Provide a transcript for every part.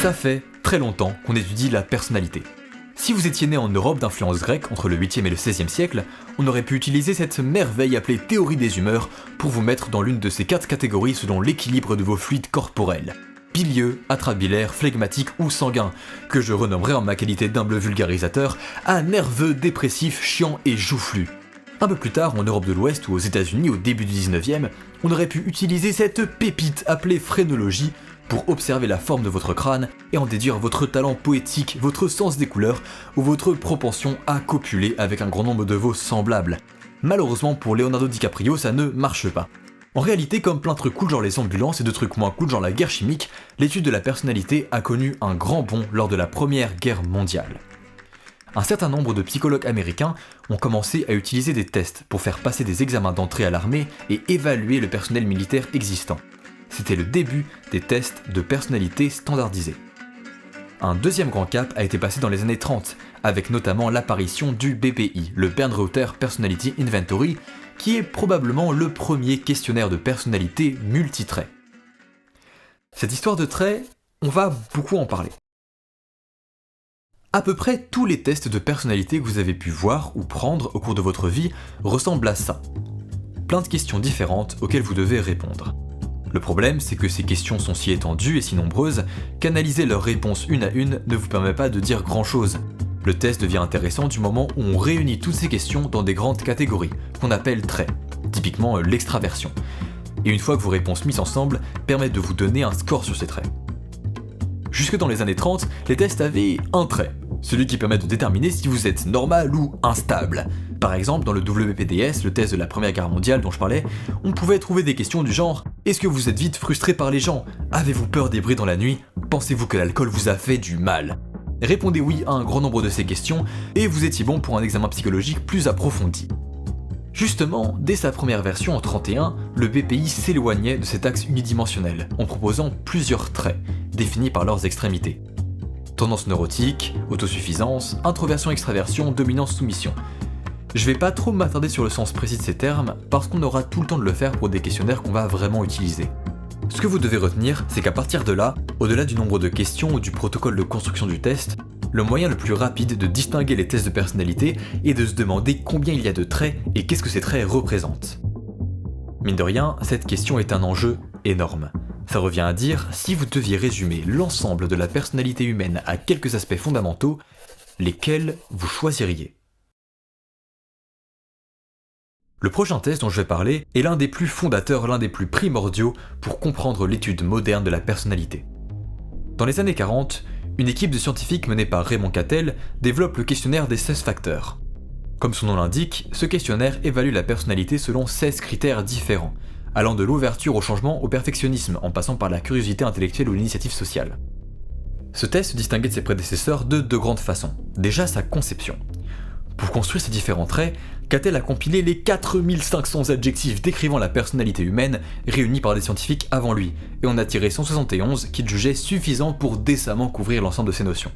Ça fait très longtemps qu'on étudie la personnalité. Si vous étiez né en Europe d'influence grecque entre le 8e et le 16e siècle, on aurait pu utiliser cette merveille appelée théorie des humeurs pour vous mettre dans l'une de ces 4 catégories selon l'équilibre de vos fluides corporels. Bilieux, atrabilaire, flegmatique ou sanguin, que je renommerai en ma qualité d'humble vulgarisateur à nerveux, dépressif, chiant et joufflu. Un peu plus tard, en Europe de l'Ouest ou aux États-Unis au début du 19e, on aurait pu utiliser cette pépite appelée phrénologie pour observer la forme de votre crâne et en déduire votre talent poétique, votre sens des couleurs ou votre propension à copuler avec un grand nombre de vos semblables. Malheureusement pour Leonardo DiCaprio, ça ne marche pas. En réalité, comme plein de trucs cool genre les ambulances et de trucs moins cool genre la guerre chimique, l'étude de la personnalité a connu un grand bond lors de la Première Guerre mondiale. Un certain nombre de psychologues américains ont commencé à utiliser des tests pour faire passer des examens d'entrée à l'armée et évaluer le personnel militaire existant. C'était le début des tests de personnalité standardisés. Un deuxième grand cap a été passé dans les années 30, avec notamment l'apparition du BPI, le Bernreuther Personality Inventory, qui est probablement le premier questionnaire de personnalité multitrait. Cette histoire de traits, on va beaucoup en parler. À peu près tous les tests de personnalité que vous avez pu voir ou prendre au cours de votre vie ressemblent à ça. Plein de questions différentes auxquelles vous devez répondre. Le problème, c'est que ces questions sont si étendues et si nombreuses qu'analyser leurs réponses une à une ne vous permet pas de dire grand-chose. Le test devient intéressant du moment où on réunit toutes ces questions dans des grandes catégories, qu'on appelle traits, typiquement l'extraversion. Et une fois que vos réponses mises ensemble, permettent de vous donner un score sur ces traits. Jusque dans les années 30, les tests avaient un trait, celui qui permet de déterminer si vous êtes normal ou instable. Par exemple, dans le WPDS, le test de la Première Guerre mondiale dont je parlais, on pouvait trouver des questions du genre « Est-ce que vous êtes vite frustré par les gens ? Avez-vous peur des bruits dans la nuit ? Pensez-vous que l'alcool vous a fait du mal ?» Répondez oui à un grand nombre de ces questions et vous étiez bon pour un examen psychologique plus approfondi. Justement, dès sa première version en 31, le BPI s'éloignait de cet axe unidimensionnel en proposant plusieurs traits, définis par leurs extrémités. Tendance neurotique, autosuffisance, introversion-extraversion, dominance-soumission. Je vais pas trop m'attarder sur le sens précis de ces termes parce qu'on aura tout le temps de le faire pour des questionnaires qu'on va vraiment utiliser. Ce que vous devez retenir, c'est qu'à partir de là, au-delà du nombre de questions ou du protocole de construction du test, le moyen le plus rapide de distinguer les tests de personnalité est de se demander combien il y a de traits et qu'est-ce que ces traits représentent. Mine de rien, cette question est un enjeu énorme. Ça revient à dire, si vous deviez résumer l'ensemble de la personnalité humaine à quelques aspects fondamentaux, lesquels vous choisiriez ? Le prochain test dont je vais parler est l'un des plus fondateurs, l'un des plus primordiaux pour comprendre l'étude moderne de la personnalité. Dans les années 40, une équipe de scientifiques menée par Raymond Cattell développe le questionnaire des 16 facteurs. Comme son nom l'indique, ce questionnaire évalue la personnalité selon 16 critères différents, allant de l'ouverture au changement au perfectionnisme, en passant par la curiosité intellectuelle ou l'initiative sociale. Ce test se distinguait de ses prédécesseurs de deux grandes façons. Déjà sa conception. Pour construire ces différents traits, Cattell a compilé les 4500 adjectifs décrivant la personnalité humaine réunis par des scientifiques avant lui, et en a tiré 171 qu'il jugeait suffisants pour décemment couvrir l'ensemble de ces notions.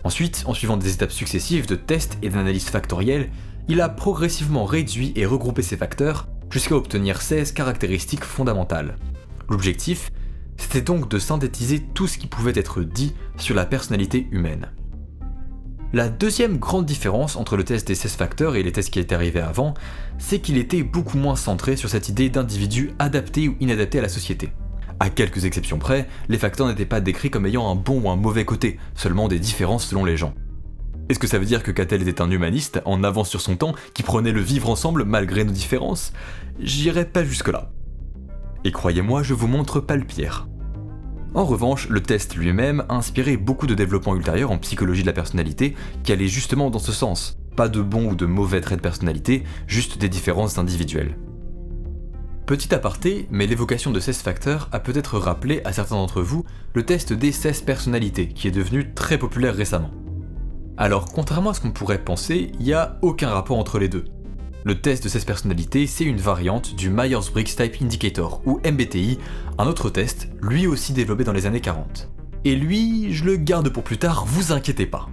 Ensuite, en suivant des étapes successives de tests et d'analyse factorielle, il a progressivement réduit et regroupé ces facteurs jusqu'à obtenir 16 caractéristiques fondamentales. L'objectif, c'était donc de synthétiser tout ce qui pouvait être dit sur la personnalité humaine. La deuxième grande différence entre le test des 16 facteurs et les tests qui étaient arrivés avant, c'est qu'il était beaucoup moins centré sur cette idée d'individu adapté ou inadapté à la société. À quelques exceptions près, les facteurs n'étaient pas décrits comme ayant un bon ou un mauvais côté, seulement des différences selon les gens. Est-ce que ça veut dire que Cattell était un humaniste, en avance sur son temps, qui prenait le vivre ensemble malgré nos différences ? J'irai pas jusque-là. Et croyez-moi, je vous montre pas le pire. En revanche, le test lui-même a inspiré beaucoup de développements ultérieurs en psychologie de la personnalité qui allaient justement dans ce sens. Pas de bons ou de mauvais traits de personnalité, juste des différences individuelles. Petit aparté, mais l'évocation de 16 facteurs a peut-être rappelé à certains d'entre vous le test des 16 personnalités qui est devenu très populaire récemment. Alors, contrairement à ce qu'on pourrait penser, il n'y a aucun rapport entre les deux. Le test de 16 personnalités, c'est une variante du Myers-Briggs Type Indicator, ou MBTI, un autre test, lui aussi développé dans les années 40. Et lui, je le garde pour plus tard, vous inquiétez pas.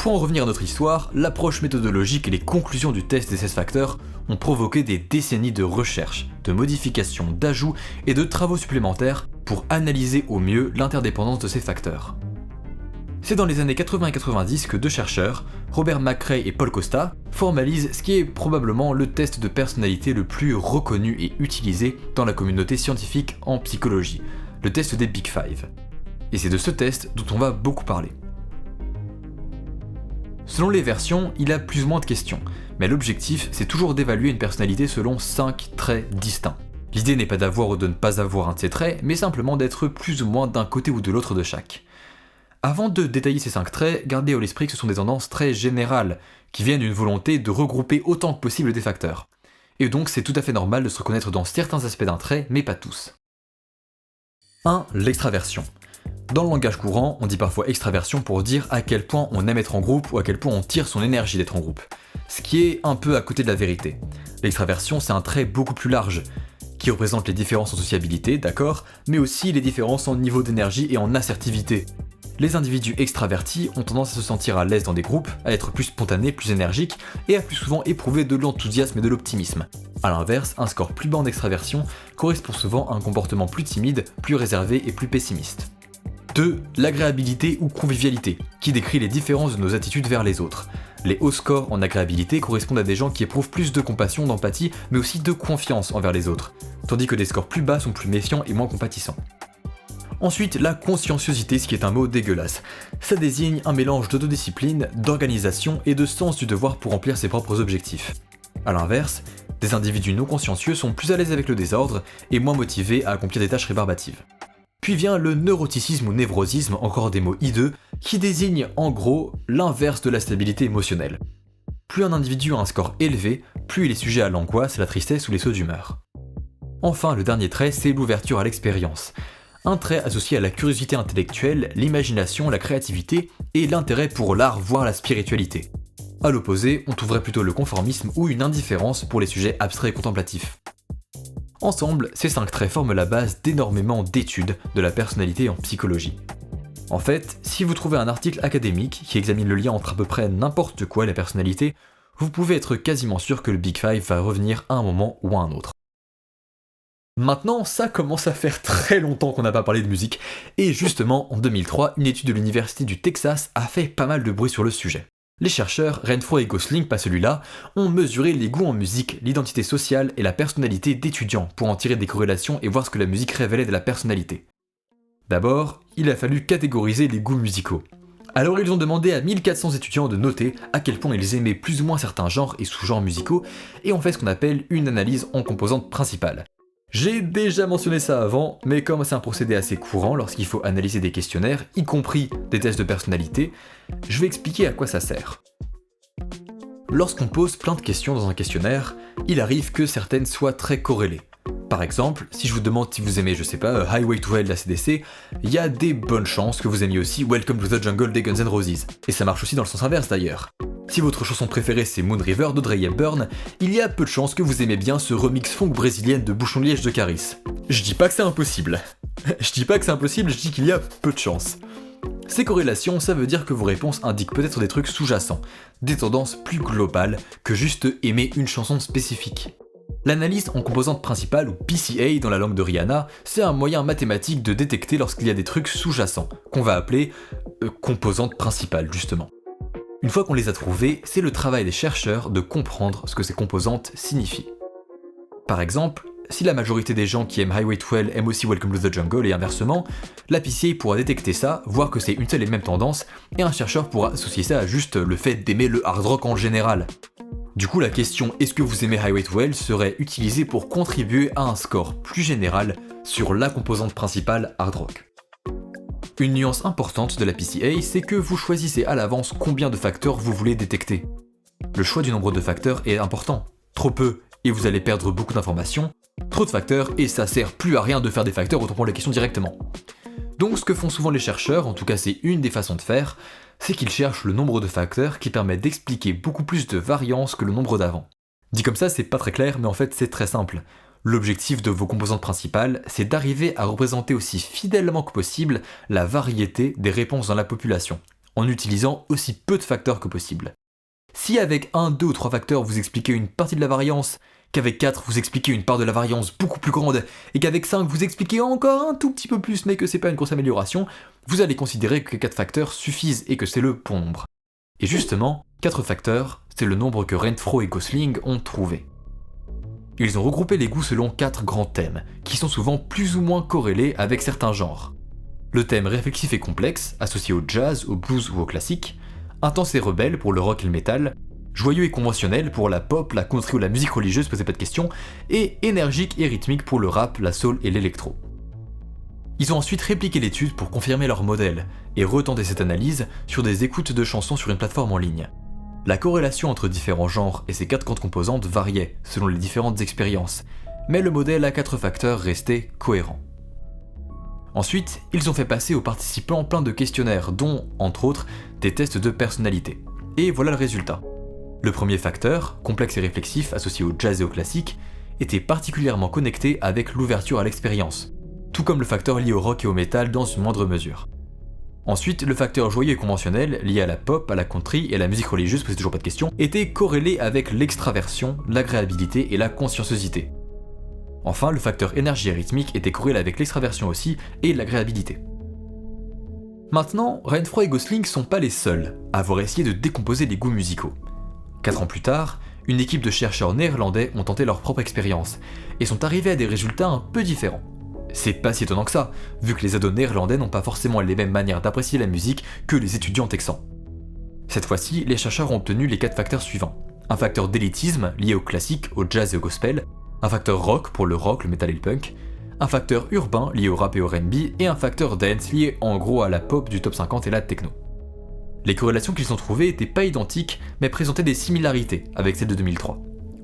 Pour en revenir à notre histoire, l'approche méthodologique et les conclusions du test des 16 facteurs ont provoqué des décennies de recherches, de modifications, d'ajouts et de travaux supplémentaires pour analyser au mieux l'interdépendance de ces facteurs. C'est dans les années 80 et 90 que deux chercheurs, Robert McCrae et Paul Costa, formalisent ce qui est probablement le test de personnalité le plus reconnu et utilisé dans la communauté scientifique en psychologie, le test des Big Five. Et c'est de ce test dont on va beaucoup parler. Selon les versions, il a plus ou moins de questions, mais l'objectif c'est toujours d'évaluer une personnalité selon 5 traits distincts. L'idée n'est pas d'avoir ou de ne pas avoir un de ces traits, mais simplement d'être plus ou moins d'un côté ou de l'autre de chaque. Avant de détailler ces 5 traits, gardez à l'esprit que ce sont des tendances très générales, qui viennent d'une volonté de regrouper autant que possible des facteurs. Et donc c'est tout à fait normal de se reconnaître dans certains aspects d'un trait, mais pas tous. 1. L'extraversion. Dans le langage courant, on dit parfois extraversion pour dire à quel point on aime être en groupe ou à quel point on tire son énergie d'être en groupe. Ce qui est un peu à côté de la vérité. L'extraversion, c'est un trait beaucoup plus large, qui représente les différences en sociabilité, d'accord, mais aussi les différences en niveau d'énergie et en assertivité. Les individus extravertis ont tendance à se sentir à l'aise dans des groupes, à être plus spontanés, plus énergiques, et à plus souvent éprouver de l'enthousiasme et de l'optimisme. A l'inverse, un score plus bas en extraversion correspond souvent à un comportement plus timide, plus réservé et plus pessimiste. 2. L'agréabilité ou convivialité, qui décrit les différences de nos attitudes vers les autres. Les hauts scores en agréabilité correspondent à des gens qui éprouvent plus de compassion, d'empathie, mais aussi de confiance envers les autres, tandis que des scores plus bas sont plus méfiants et moins compatissants. Ensuite, la conscienciosité, ce qui est un mot dégueulasse. Ça désigne un mélange d'autodiscipline, d'organisation et de sens du devoir pour remplir ses propres objectifs. A l'inverse, des individus non consciencieux sont plus à l'aise avec le désordre et moins motivés à accomplir des tâches rébarbatives. Puis vient le neuroticisme ou névrosisme, encore des mots hideux, qui désignent en gros l'inverse de la stabilité émotionnelle. Plus un individu a un score élevé, plus il est sujet à l'angoisse, la tristesse ou les sauts d'humeur. Enfin, le dernier trait, c'est l'ouverture à l'expérience. Un trait associé à la curiosité intellectuelle, l'imagination, la créativité et l'intérêt pour l'art, voire la spiritualité. A l'opposé, on trouverait plutôt le conformisme ou une indifférence pour les sujets abstraits et contemplatifs. Ensemble, ces 5 traits forment la base d'énormément d'études de la personnalité en psychologie. En fait, si vous trouvez un article académique qui examine le lien entre à peu près n'importe quoi et la personnalité, vous pouvez être quasiment sûr que le Big Five va revenir à un moment ou à un autre. Maintenant, ça commence à faire très longtemps qu'on n'a pas parlé de musique, et justement, en 2003, une étude de l'université du Texas a fait pas mal de bruit sur le sujet. Les chercheurs, Renfro et Gosling, pas celui-là, ont mesuré les goûts en musique, l'identité sociale et la personnalité d'étudiants pour en tirer des corrélations et voir ce que la musique révélait de la personnalité. D'abord, il a fallu catégoriser les goûts musicaux. Alors ils ont demandé à 1400 étudiants de noter à quel point ils aimaient plus ou moins certains genres et sous-genres musicaux, et ont fait ce qu'on appelle une analyse en composantes principales. J'ai déjà mentionné ça avant, mais comme c'est un procédé assez courant lorsqu'il faut analyser des questionnaires, y compris des tests de personnalité, je vais expliquer à quoi ça sert. Lorsqu'on pose plein de questions dans un questionnaire, il arrive que certaines soient très corrélées. Par exemple, si je vous demande si vous aimez, je sais pas, Highway to Hell de AC/DC, il y a des bonnes chances que vous aimiez aussi Welcome to the Jungle des Guns N' Roses. Et ça marche aussi dans le sens inverse d'ailleurs. Si votre chanson préférée c'est Moon River d'Audrey Hepburn, il y a peu de chances que vous aimez bien ce remix funk brésilienne de Bouchon de Liège de Caris. Je dis pas que c'est impossible. Je dis qu'il y a peu de chances. Ces corrélations, ça veut dire que vos réponses indiquent peut-être des trucs sous-jacents, des tendances plus globales que juste aimer une chanson spécifique. L'analyse en composante principale, ou PCA dans la langue de Rihanna, c'est un moyen mathématique de détecter lorsqu'il y a des trucs sous-jacents, qu'on va appeler composantes principales justement. Une fois qu'on les a trouvées, c'est le travail des chercheurs de comprendre ce que ces composantes signifient. Par exemple, si la majorité des gens qui aiment Highway to Hell aiment aussi Welcome to the Jungle et inversement, la PCA pourra détecter ça, voir que c'est une seule et même tendance, et un chercheur pourra associer ça à juste le fait d'aimer le hard rock en général. Du coup, la question « Est-ce que vous aimez Highway to Hell ?» serait utilisée pour contribuer à un score plus général sur la composante principale hard rock. Une nuance importante de la PCA, c'est que vous choisissez à l'avance combien de facteurs vous voulez détecter. Le choix du nombre de facteurs est important. Trop peu, et vous allez perdre beaucoup d'informations. Trop de facteurs, et ça sert plus à rien de faire des facteurs, autant prendre la question directement. Donc ce que font souvent les chercheurs, en tout cas c'est une des façons de faire, c'est qu'ils cherchent le nombre de facteurs qui permet d'expliquer beaucoup plus de variance que le nombre d'avant. Dit comme ça, c'est pas très clair, mais en fait c'est très simple. L'objectif de vos composantes principales, c'est d'arriver à représenter aussi fidèlement que possible la variété des réponses dans la population. en utilisant aussi peu de facteurs que possible. Si avec 1, 2 ou 3 facteurs vous expliquez une partie de la variance, qu'avec 4 vous expliquez une part de la variance beaucoup plus grande, et qu'avec 5 vous expliquez encore un tout petit peu plus mais que c'est pas une grosse amélioration, vous allez considérer que 4 facteurs suffisent et que c'est le bon nombre. Et justement, 4 facteurs, c'est le nombre que Renfro et Gosling ont trouvé. Ils ont regroupé les goûts selon 4 grands thèmes, qui sont souvent plus ou moins corrélés avec certains genres. Le thème réflexif et complexe, associé au jazz, au blues ou au classique, intense et rebelle pour le rock et le métal, joyeux et conventionnel pour la pop, la country ou la musique religieuse, posez pas de questions, et énergique et rythmique pour le rap, la soul et l'électro. Ils ont ensuite répliqué l'étude pour confirmer leur modèle, et retenter cette analyse sur des écoutes de chansons sur une plateforme en ligne. La corrélation entre différents genres et ces 4 grandes composantes variait selon les différentes expériences, mais le modèle à 4 facteurs restait cohérent. Ensuite, ils ont fait passer aux participants plein de questionnaires, dont, entre autres, des tests de personnalité. Et voilà le résultat. Le premier facteur, complexe et réflexif associé au jazz et au classique, était particulièrement connecté avec l'ouverture à l'expérience, tout comme le facteur lié au rock et au métal dans une moindre mesure. Ensuite, le facteur joyeux et conventionnel, lié à la pop, à la country et à la musique religieuse, posez toujours pas de questions, était corrélé avec l'extraversion, l'agréabilité et la conscienciosité. Enfin, le facteur énergie et rythmique était corrélé avec l'extraversion aussi et l'agréabilité. Maintenant, Renfro et Gosling sont pas les seuls à avoir essayé de décomposer les goûts musicaux. 4 ans plus tard, une équipe de chercheurs néerlandais ont tenté leur propre expérience et sont arrivés à des résultats un peu différents. C'est pas si étonnant que ça, vu que les ados néerlandais n'ont pas forcément les mêmes manières d'apprécier la musique que les étudiants texans. Cette fois-ci, les chercheurs ont obtenu les 4 facteurs suivants. Un facteur d'élitisme lié au classique, au jazz et au gospel, un facteur rock pour le rock, le metal et le punk, un facteur urbain lié au rap et au R&B, et un facteur dance lié en gros à la pop du top 50 et la techno. Les corrélations qu'ils ont trouvées étaient pas identiques, mais présentaient des similarités avec celles de 2003.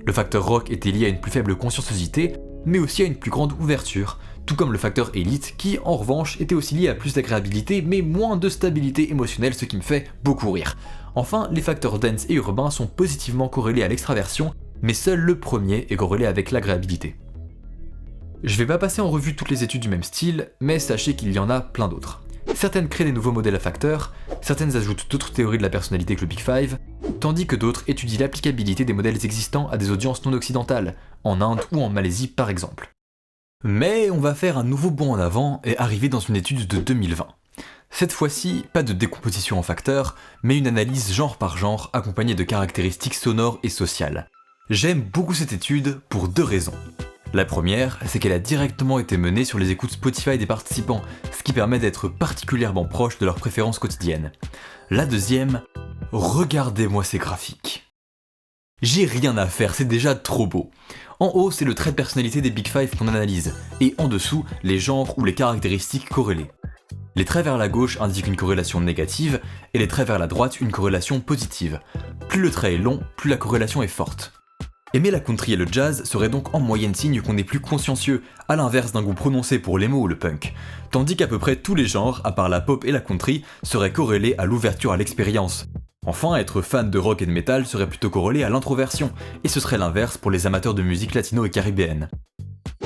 Le facteur rock était lié à une plus faible conscienciosité, mais aussi à une plus grande ouverture, tout comme le facteur élite qui, en revanche, était aussi lié à plus d'agréabilité, mais moins de stabilité émotionnelle, ce qui me fait beaucoup rire. Enfin, les facteurs dance et urbain sont positivement corrélés à l'extraversion, mais seul le premier est corrélé avec l'agréabilité. Je vais pas passer en revue toutes les études du même style, mais sachez qu'il y en a plein d'autres. Certaines créent des nouveaux modèles à facteurs, certaines ajoutent d'autres théories de la personnalité que le Big Five, tandis que d'autres étudient l'applicabilité des modèles existants à des audiences non occidentales, en Inde ou en Malaisie par exemple. Mais on va faire un nouveau bond en avant et arriver dans une étude de 2020. Cette fois-ci, pas de décomposition en facteurs, mais une analyse genre par genre accompagnée de caractéristiques sonores et sociales. J'aime beaucoup cette étude pour 2 raisons. La première, c'est qu'elle a directement été menée sur les écoutes Spotify des participants, ce qui permet d'être particulièrement proche de leurs préférences quotidiennes. La deuxième, regardez-moi ces graphiques. J'ai rien à faire, c'est déjà trop beau. En haut, c'est le trait de personnalité des Big Five qu'on analyse, et en dessous, les genres ou les caractéristiques corrélées. Les traits vers la gauche indiquent une corrélation négative, et les traits vers la droite une corrélation positive. Plus le trait est long, plus la corrélation est forte. Aimer la country et le jazz serait donc en moyenne signe qu'on est plus consciencieux, à l'inverse d'un goût prononcé pour l'emo ou le punk. Tandis qu'à peu près tous les genres, à part la pop et la country, seraient corrélés à l'ouverture à l'expérience. Enfin, être fan de rock et de métal serait plutôt corrélé à l'introversion, et ce serait l'inverse pour les amateurs de musique latino et caribéenne.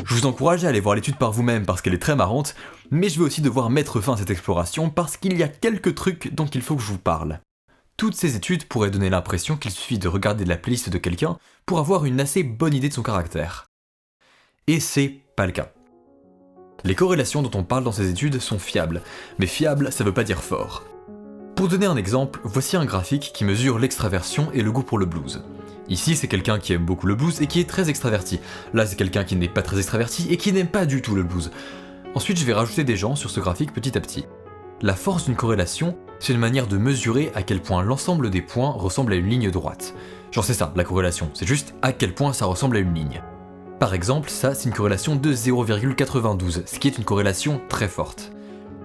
Je vous encourage à aller voir l'étude par vous-même parce qu'elle est très marrante, mais je vais aussi devoir mettre fin à cette exploration parce qu'il y a quelques trucs dont il faut que je vous parle. Toutes ces études pourraient donner l'impression qu'il suffit de regarder la playlist de quelqu'un pour avoir une assez bonne idée de son caractère. Et c'est pas le cas. Les corrélations dont on parle dans ces études sont fiables, mais fiable ça veut pas dire fort. Pour donner un exemple, voici un graphique qui mesure l'extraversion et le goût pour le blues. Ici c'est quelqu'un qui aime beaucoup le blues et qui est très extraverti. Là c'est quelqu'un qui n'est pas très extraverti et qui n'aime pas du tout le blues. Ensuite je vais rajouter des gens sur ce graphique petit à petit. La force d'une corrélation, c'est une manière de mesurer à quel point l'ensemble des points ressemble à une ligne droite. Genre c'est ça, la corrélation, c'est juste à quel point ça ressemble à une ligne. Par exemple, ça c'est une corrélation de 0,92, ce qui est une corrélation très forte.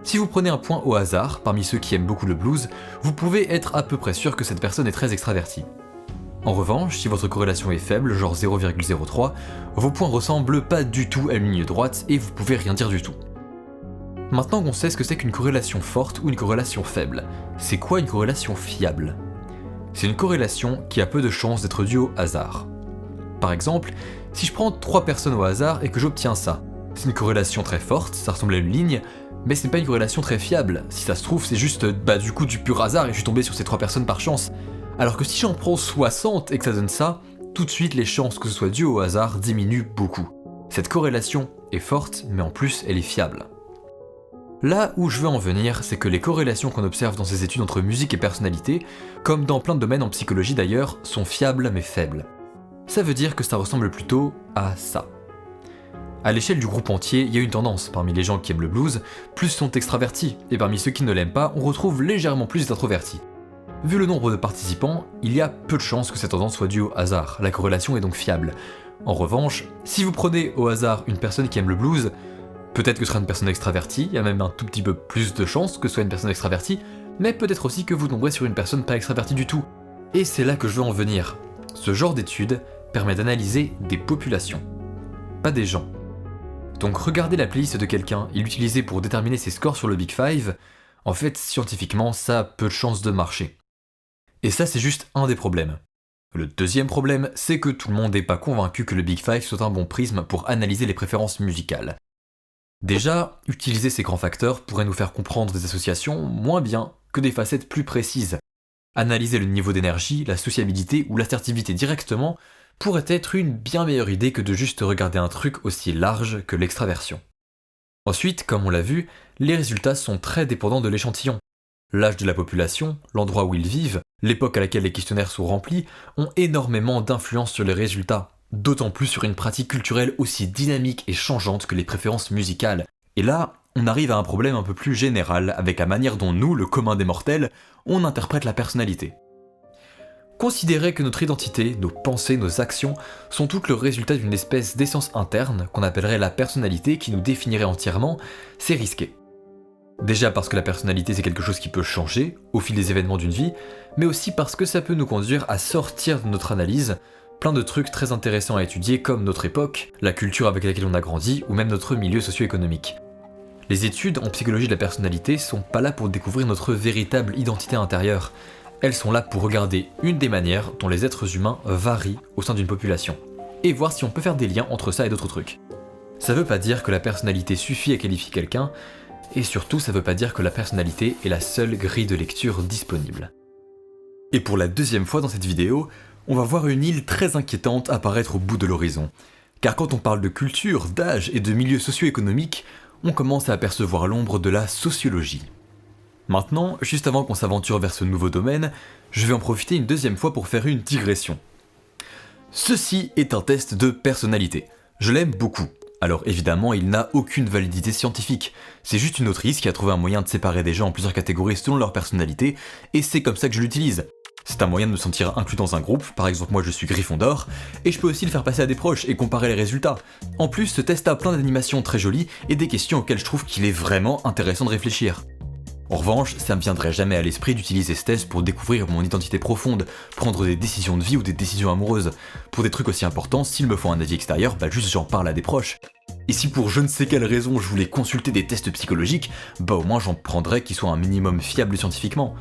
Si vous prenez un point au hasard, parmi ceux qui aiment beaucoup le blues, vous pouvez être à peu près sûr que cette personne est très extravertie. En revanche, si votre corrélation est faible, genre 0,03, vos points ressemblent pas du tout à une ligne droite et vous pouvez rien dire du tout. Maintenant qu'on sait ce que c'est qu'une corrélation forte ou une corrélation faible, c'est quoi une corrélation fiable ? C'est une corrélation qui a peu de chances d'être due au hasard. Par exemple, si je prends 3 personnes au hasard et que j'obtiens ça, c'est une corrélation très forte, ça ressemble à une ligne, Mais c'est pas une corrélation très fiable. Si ça se trouve, c'est juste du coup du pur hasard et je suis tombé sur ces 3 personnes par chance. Alors que si j'en prends 60 et que ça donne ça, tout de suite les chances que ce soit dû au hasard diminuent beaucoup. Cette corrélation est forte, mais en plus elle est fiable. Là où je veux en venir, c'est que les corrélations qu'on observe dans ces études entre musique et personnalité, comme dans plein de domaines en psychologie d'ailleurs, sont fiables mais faibles. Ça veut dire que ça ressemble plutôt à ça. À l'échelle du groupe entier, il y a une tendance, parmi les gens qui aiment le blues, plus sont extravertis, et parmi ceux qui ne l'aiment pas, on retrouve légèrement plus d'introvertis. Vu le nombre de participants, il y a peu de chances que cette tendance soit due au hasard, la corrélation est donc fiable. En revanche, si vous prenez au hasard une personne qui aime le blues, peut-être que ce sera une personne extravertie, il y a même un tout petit peu plus de chances que ce soit une personne extravertie, mais peut-être aussi que vous tomberez sur une personne pas extravertie du tout. Et c'est là que je veux en venir. Ce genre d'étude permet d'analyser des populations, pas des gens. Donc regardez la playlist de quelqu'un et l'utiliser pour déterminer ses scores sur le Big Five, en fait scientifiquement ça a peu de chances de marcher. Et ça c'est juste un des problèmes. Le deuxième problème, c'est que tout le monde n'est pas convaincu que le Big Five soit un bon prisme pour analyser les préférences musicales. Déjà, utiliser ces grands facteurs pourrait nous faire comprendre des associations moins bien que des facettes plus précises. Analyser le niveau d'énergie, la sociabilité ou l'assertivité directement pourrait être une bien meilleure idée que de juste regarder un truc aussi large que l'extraversion. Ensuite, comme on l'a vu, les résultats sont très dépendants de l'échantillon. L'âge de la population, l'endroit où ils vivent, l'époque à laquelle les questionnaires sont remplis ont énormément d'influence sur les résultats, d'autant plus sur une pratique culturelle aussi dynamique et changeante que les préférences musicales. Et là, on arrive à un problème un peu plus général avec la manière dont nous, le commun des mortels, on interprète la personnalité. Considérer que notre identité, nos pensées, nos actions sont toutes le résultat d'une espèce d'essence interne qu'on appellerait la personnalité qui nous définirait entièrement, c'est risqué. Déjà parce que la personnalité c'est quelque chose qui peut changer au fil des événements d'une vie, mais aussi parce que ça peut nous conduire à sortir de notre analyse plein de trucs très intéressants à étudier comme notre époque, la culture avec laquelle on a grandi ou même notre milieu socio-économique. Les études en psychologie de la personnalité sont pas là pour découvrir notre véritable identité intérieure. Elles sont là pour regarder une des manières dont les êtres humains varient au sein d'une population, et voir si on peut faire des liens entre ça et d'autres trucs. Ça veut pas dire que la personnalité suffit à qualifier quelqu'un, et surtout ça veut pas dire que la personnalité est la seule grille de lecture disponible. Et pour la deuxième fois dans cette vidéo, on va voir une île très inquiétante apparaître au bout de l'horizon. Car quand on parle de culture, d'âge et de milieu socio-économique, on commence à apercevoir l'ombre de la sociologie. Maintenant, juste avant qu'on s'aventure vers ce nouveau domaine, je vais en profiter une deuxième fois pour faire une digression. Ceci est un test de personnalité. Je l'aime beaucoup. Alors évidemment, il n'a aucune validité scientifique. C'est juste une autrice qui a trouvé un moyen de séparer des gens en plusieurs catégories selon leur personnalité, et c'est comme ça que je l'utilise. C'est un moyen de me sentir inclus dans un groupe, par exemple moi je suis Gryffondor, et je peux aussi le faire passer à des proches et comparer les résultats. En plus, ce test a plein d'animations très jolies et des questions auxquelles je trouve qu'il est vraiment intéressant de réfléchir. En revanche, ça me viendrait jamais à l'esprit d'utiliser ce test pour découvrir mon identité profonde, prendre des décisions de vie ou des décisions amoureuses. Pour des trucs aussi importants, s'il me faut un avis extérieur, juste j'en parle à des proches. Et si pour je ne sais quelle raison je voulais consulter des tests psychologiques, au moins j'en prendrais qui soient un minimum fiables scientifiquement.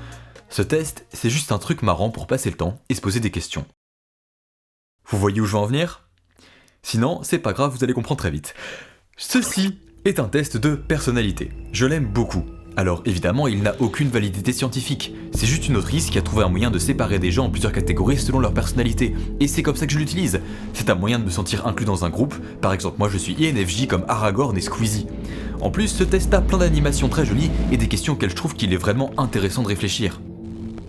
Ce test, c'est juste un truc marrant pour passer le temps et se poser des questions. Vous voyez où je veux en venir ? Sinon, c'est pas grave, vous allez comprendre très vite. Ceci est un test de personnalité. Je l'aime beaucoup. Alors évidemment, il n'a aucune validité scientifique. C'est juste une autrice qui a trouvé un moyen de séparer des gens en plusieurs catégories selon leur personnalité. Et c'est comme ça que je l'utilise. C'est un moyen de me sentir inclus dans un groupe. Par exemple, moi je suis INFJ comme Aragorn et Squeezie. En plus, ce test a plein d'animations très jolies et des questions auxquelles je trouve qu'il est vraiment intéressant de réfléchir.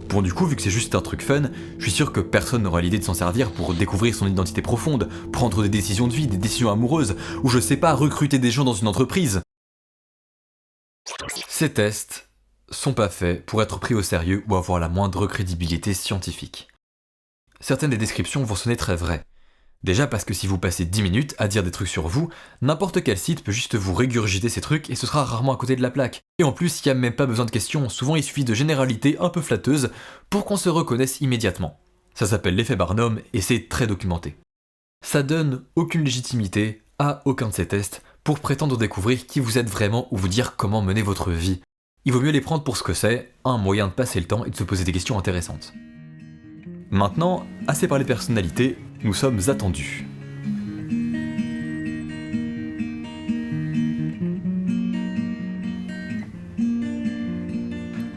Bon du coup, vu que c'est juste un truc fun, je suis sûr que personne n'aura l'idée de s'en servir pour découvrir son identité profonde, prendre des décisions de vie, des décisions amoureuses, ou je sais pas, recruter des gens dans une entreprise. Ces tests sont pas faits pour être pris au sérieux ou avoir la moindre crédibilité scientifique. Certaines des descriptions vont sonner très vraies. Déjà parce que si vous passez 10 minutes à dire des trucs sur vous, n'importe quel site peut juste vous régurgiter ces trucs et ce sera rarement à côté de la plaque. Et en plus, il n'y a même pas besoin de questions, souvent il suffit de généralités un peu flatteuses pour qu'on se reconnaisse immédiatement. Ça s'appelle l'effet Barnum et c'est très documenté. Ça donne aucune légitimité à aucun de ces tests pour prétendre découvrir qui vous êtes vraiment ou vous dire comment mener votre vie. Il vaut mieux les prendre pour ce que c'est, un moyen de passer le temps et de se poser des questions intéressantes. Maintenant, assez parlé de personnalité, nous sommes attendus.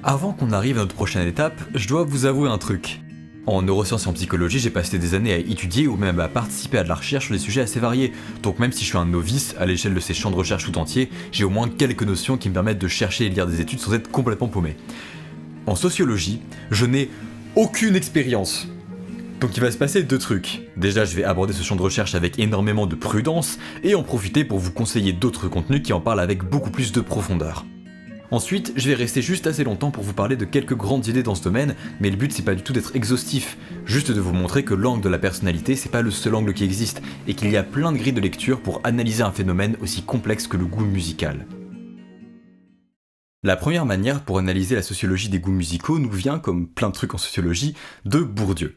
Avant qu'on arrive à notre prochaine étape, je dois vous avouer un truc. En neurosciences et en psychologie, j'ai passé des années à étudier ou même à participer à de la recherche sur des sujets assez variés, donc même si je suis un novice, à l'échelle de ces champs de recherche tout entiers, j'ai au moins quelques notions qui me permettent de chercher et lire des études sans être complètement paumé. En sociologie, je n'ai aucune expérience. Donc il va se passer deux trucs. Déjà, je vais aborder ce champ de recherche avec énormément de prudence, et en profiter pour vous conseiller d'autres contenus qui en parlent avec beaucoup plus de profondeur. Ensuite, je vais rester juste assez longtemps pour vous parler de quelques grandes idées dans ce domaine, mais le but c'est pas du tout d'être exhaustif, juste de vous montrer que l'angle de la personnalité c'est pas le seul angle qui existe, et qu'il y a plein de grilles de lecture pour analyser un phénomène aussi complexe que le goût musical. La première manière pour analyser la sociologie des goûts musicaux nous vient, comme plein de trucs en sociologie, de Bourdieu.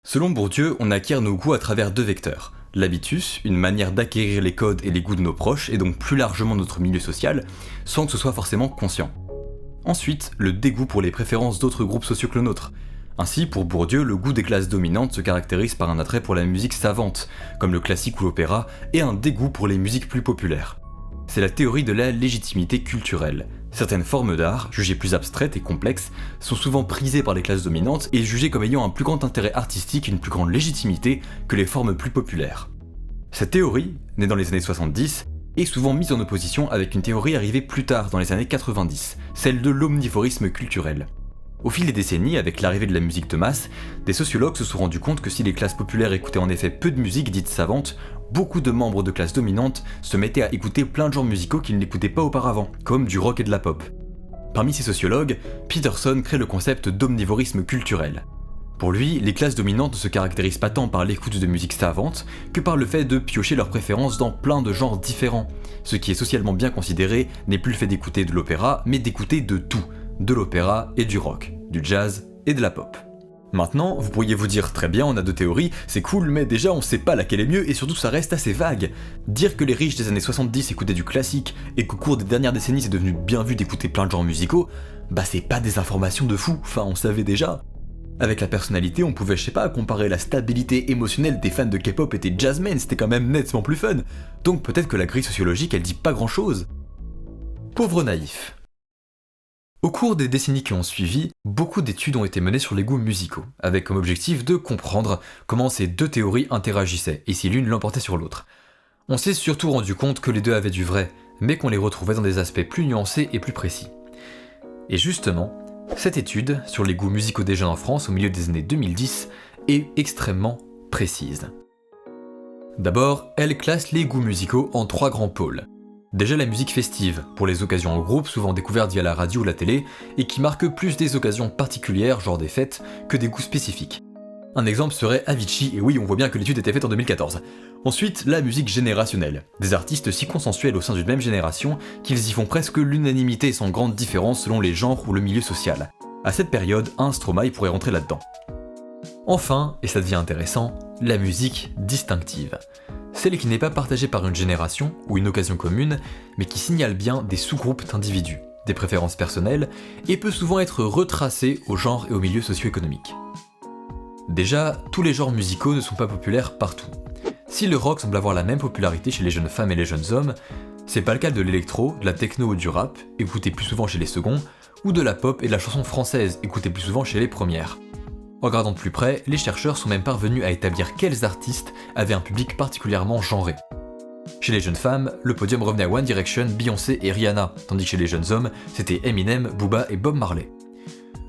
Selon Bourdieu, on acquiert nos goûts à travers deux vecteurs. L'habitus, une manière d'acquérir les codes et les goûts de nos proches, et donc plus largement notre milieu social, sans que ce soit forcément conscient. Ensuite, le dégoût pour les préférences d'autres groupes sociaux que le nôtre. Ainsi, pour Bourdieu, le goût des classes dominantes se caractérise par un attrait pour la musique savante, comme le classique ou l'opéra, et un dégoût pour les musiques plus populaires. C'est la théorie de la légitimité culturelle. Certaines formes d'art, jugées plus abstraites et complexes, sont souvent prisées par les classes dominantes et jugées comme ayant un plus grand intérêt artistique et une plus grande légitimité que les formes plus populaires. Cette théorie, née dans les années 70, est souvent mise en opposition avec une théorie arrivée plus tard dans les années 90, celle de l'omnivorisme culturel. Au fil des décennies, avec l'arrivée de la musique de masse, des sociologues se sont rendus compte que si les classes populaires écoutaient en effet peu de musique dite savante, beaucoup de membres de classes dominantes se mettaient à écouter plein de genres musicaux qu'ils n'écoutaient pas auparavant, comme du rock et de la pop. Parmi ces sociologues, Peterson crée le concept d'omnivorisme culturel. Pour lui, les classes dominantes ne se caractérisent pas tant par l'écoute de musique savante que par le fait de piocher leurs préférences dans plein de genres différents. Ce qui est socialement bien considéré n'est plus le fait d'écouter de l'opéra, mais d'écouter de tout, de l'opéra et du rock, du jazz et de la pop. Maintenant, vous pourriez vous dire très bien, on a deux théories, c'est cool, mais déjà on sait pas laquelle est mieux et surtout ça reste assez vague. Dire que les riches des années 70 écoutaient du classique et qu'au cours des dernières décennies c'est devenu bien vu d'écouter plein de genres musicaux, bah c'est pas des informations de fou, enfin on savait déjà. Avec la personnalité, on pouvait, je sais pas, comparer la stabilité émotionnelle des fans de K-pop et des jazzmen, c'était quand même nettement plus fun. Donc peut-être que la grille sociologique elle dit pas grand chose. Pauvre naïf. Au cours des décennies qui ont suivi, beaucoup d'études ont été menées sur les goûts musicaux, avec comme objectif de comprendre comment ces deux théories interagissaient, et si l'une l'emportait sur l'autre. On s'est surtout rendu compte que les deux avaient du vrai, mais qu'on les retrouvait dans des aspects plus nuancés et plus précis. Et justement, cette étude sur les goûts musicaux des jeunes en France au milieu des années 2010 est extrêmement précise. D'abord, elle classe les goûts musicaux en trois grands pôles. Déjà la musique festive, pour les occasions en groupe, souvent découvertes via la radio ou la télé, et qui marque plus des occasions particulières, genre des fêtes, que des goûts spécifiques. Un exemple serait Avicii, et oui, on voit bien que l'étude était faite en 2014. Ensuite, la musique générationnelle, des artistes si consensuels au sein d'une même génération qu'ils y font presque l'unanimité sans grande différence selon les genres ou le milieu social. À cette période, un Stromae pourrait rentrer là-dedans. Enfin, et ça devient intéressant, la musique distinctive. Celle qui n'est pas partagée par une génération ou une occasion commune, mais qui signale bien des sous-groupes d'individus, des préférences personnelles, et peut souvent être retracée au genre et au milieu socio-économique. Déjà, tous les genres musicaux ne sont pas populaires partout. Si le rock semble avoir la même popularité chez les jeunes femmes et les jeunes hommes, c'est pas le cas de l'électro, de la techno ou du rap, écouté plus souvent chez les seconds, ou de la pop et de la chanson française, écoutée plus souvent chez les premières. En regardant de plus près, les chercheurs sont même parvenus à établir quels artistes avaient un public particulièrement genré. Chez les jeunes femmes, le podium revenait à One Direction, Beyoncé et Rihanna, tandis que chez les jeunes hommes, c'était Eminem, Booba et Bob Marley.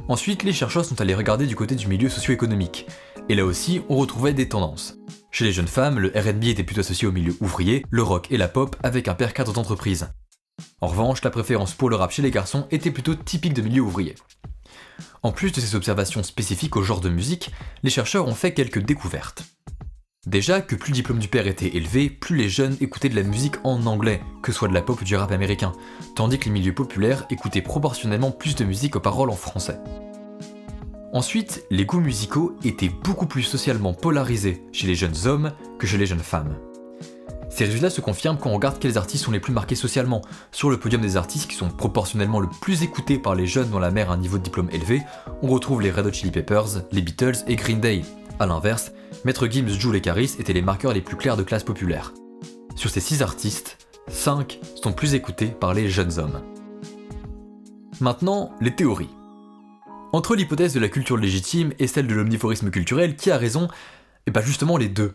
Ensuite, les chercheurs sont allés regarder du côté du milieu socio-économique, et là aussi, on retrouvait des tendances. Chez les jeunes femmes, le R&B était plutôt associé au milieu ouvrier, le rock et la pop avec un père cadre d'entreprise. En revanche, la préférence pour le rap chez les garçons était plutôt typique de milieu ouvrier. En plus de ces observations spécifiques au genre de musique, les chercheurs ont fait quelques découvertes. Déjà que plus le diplôme du père était élevé, plus les jeunes écoutaient de la musique en anglais, que ce soit de la pop ou du rap américain, tandis que les milieux populaires écoutaient proportionnellement plus de musique aux paroles en français. Ensuite, les goûts musicaux étaient beaucoup plus socialement polarisés chez les jeunes hommes que chez les jeunes femmes. Ces résultats se confirment quand on regarde quels artistes sont les plus marqués socialement. Sur le podium des artistes qui sont proportionnellement le plus écoutés par les jeunes dont la mère a un niveau de diplôme élevé, on retrouve les Red Hot Chili Peppers, les Beatles et Green Day. A l'inverse, Maître Gims, Jul et Caris étaient les marqueurs les plus clairs de classe populaire. Sur ces 6 artistes, 5 sont plus écoutés par les jeunes hommes. Maintenant, les théories. Entre l'hypothèse de la culture légitime et celle de l'omnivorisme culturel, qui a raison? Et bah justement les deux.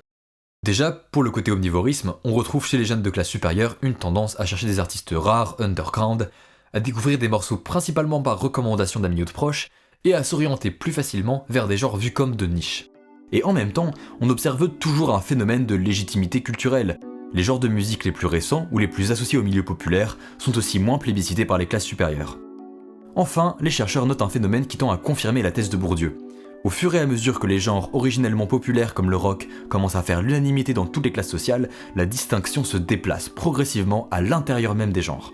Déjà, pour le côté omnivorisme, on retrouve chez les jeunes de classe supérieure une tendance à chercher des artistes rares, underground, à découvrir des morceaux principalement par recommandation d'amis ou de proches, et à s'orienter plus facilement vers des genres vus comme de niche. Et en même temps, on observe toujours un phénomène de légitimité culturelle. Les genres de musique les plus récents ou les plus associés au milieu populaire sont aussi moins plébiscités par les classes supérieures. Enfin, les chercheurs notent un phénomène qui tend à confirmer la thèse de Bourdieu. Au fur et à mesure que les genres originellement populaires comme le rock commencent à faire l'unanimité dans toutes les classes sociales, la distinction se déplace progressivement à l'intérieur même des genres.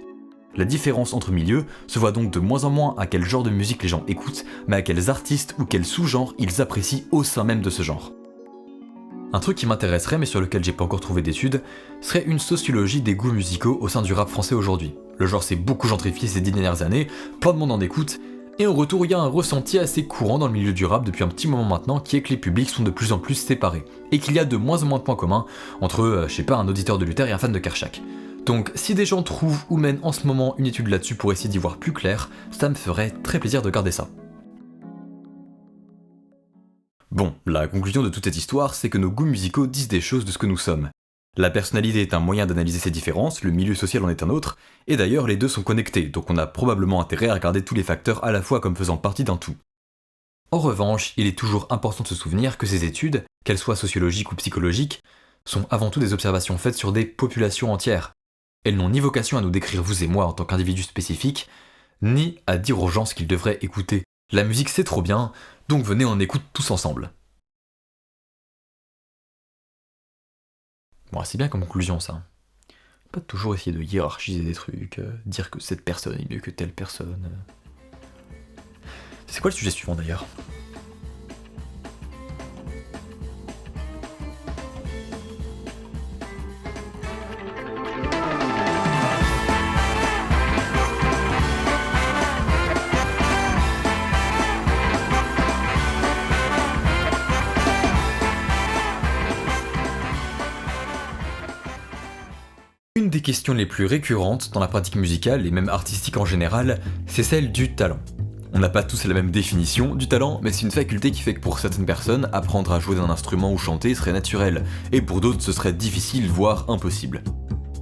La différence entre milieux se voit donc de moins en moins à quel genre de musique les gens écoutent, mais à quels artistes ou quels sous-genres ils apprécient au sein même de ce genre. Un truc qui m'intéresserait mais sur lequel j'ai pas encore trouvé d'études, serait une sociologie des goûts musicaux au sein du rap français aujourd'hui. Le genre s'est beaucoup gentrifié ces 10 dernières années, plein de monde en écoute, et en retour il y a un ressenti assez courant dans le milieu du rap depuis un petit moment maintenant qui est que les publics sont de plus en plus séparés, et qu'il y a de moins en moins de points communs entre, un auditeur de Luther et un fan de Kershak. Donc si des gens trouvent ou mènent en ce moment une étude là-dessus pour essayer d'y voir plus clair, ça me ferait très plaisir de garder ça. Bon, la conclusion de toute cette histoire, c'est que nos goûts musicaux disent des choses de ce que nous sommes. La personnalité est un moyen d'analyser ces différences, le milieu social en est un autre, et d'ailleurs les deux sont connectés, donc on a probablement intérêt à regarder tous les facteurs à la fois comme faisant partie d'un tout. En revanche, il est toujours important de se souvenir que ces études, qu'elles soient sociologiques ou psychologiques, sont avant tout des observations faites sur des populations entières. Elles n'ont ni vocation à nous décrire vous et moi en tant qu'individus spécifiques, ni à dire aux gens ce qu'ils devraient écouter. La musique c'est trop bien, donc venez on écoute tous ensemble. Bon, c'est bien comme conclusion ça. Pas toujours essayer de hiérarchiser des trucs, dire que cette personne est mieux que telle personne. C'est quoi le sujet suivant d'ailleurs ? Une des questions les plus récurrentes dans la pratique musicale et même artistique en général, c'est celle du talent. On n'a pas tous la même définition du talent, mais c'est une faculté qui fait que pour certaines personnes, apprendre à jouer d'un instrument ou chanter serait naturel, et pour d'autres ce serait difficile, voire impossible.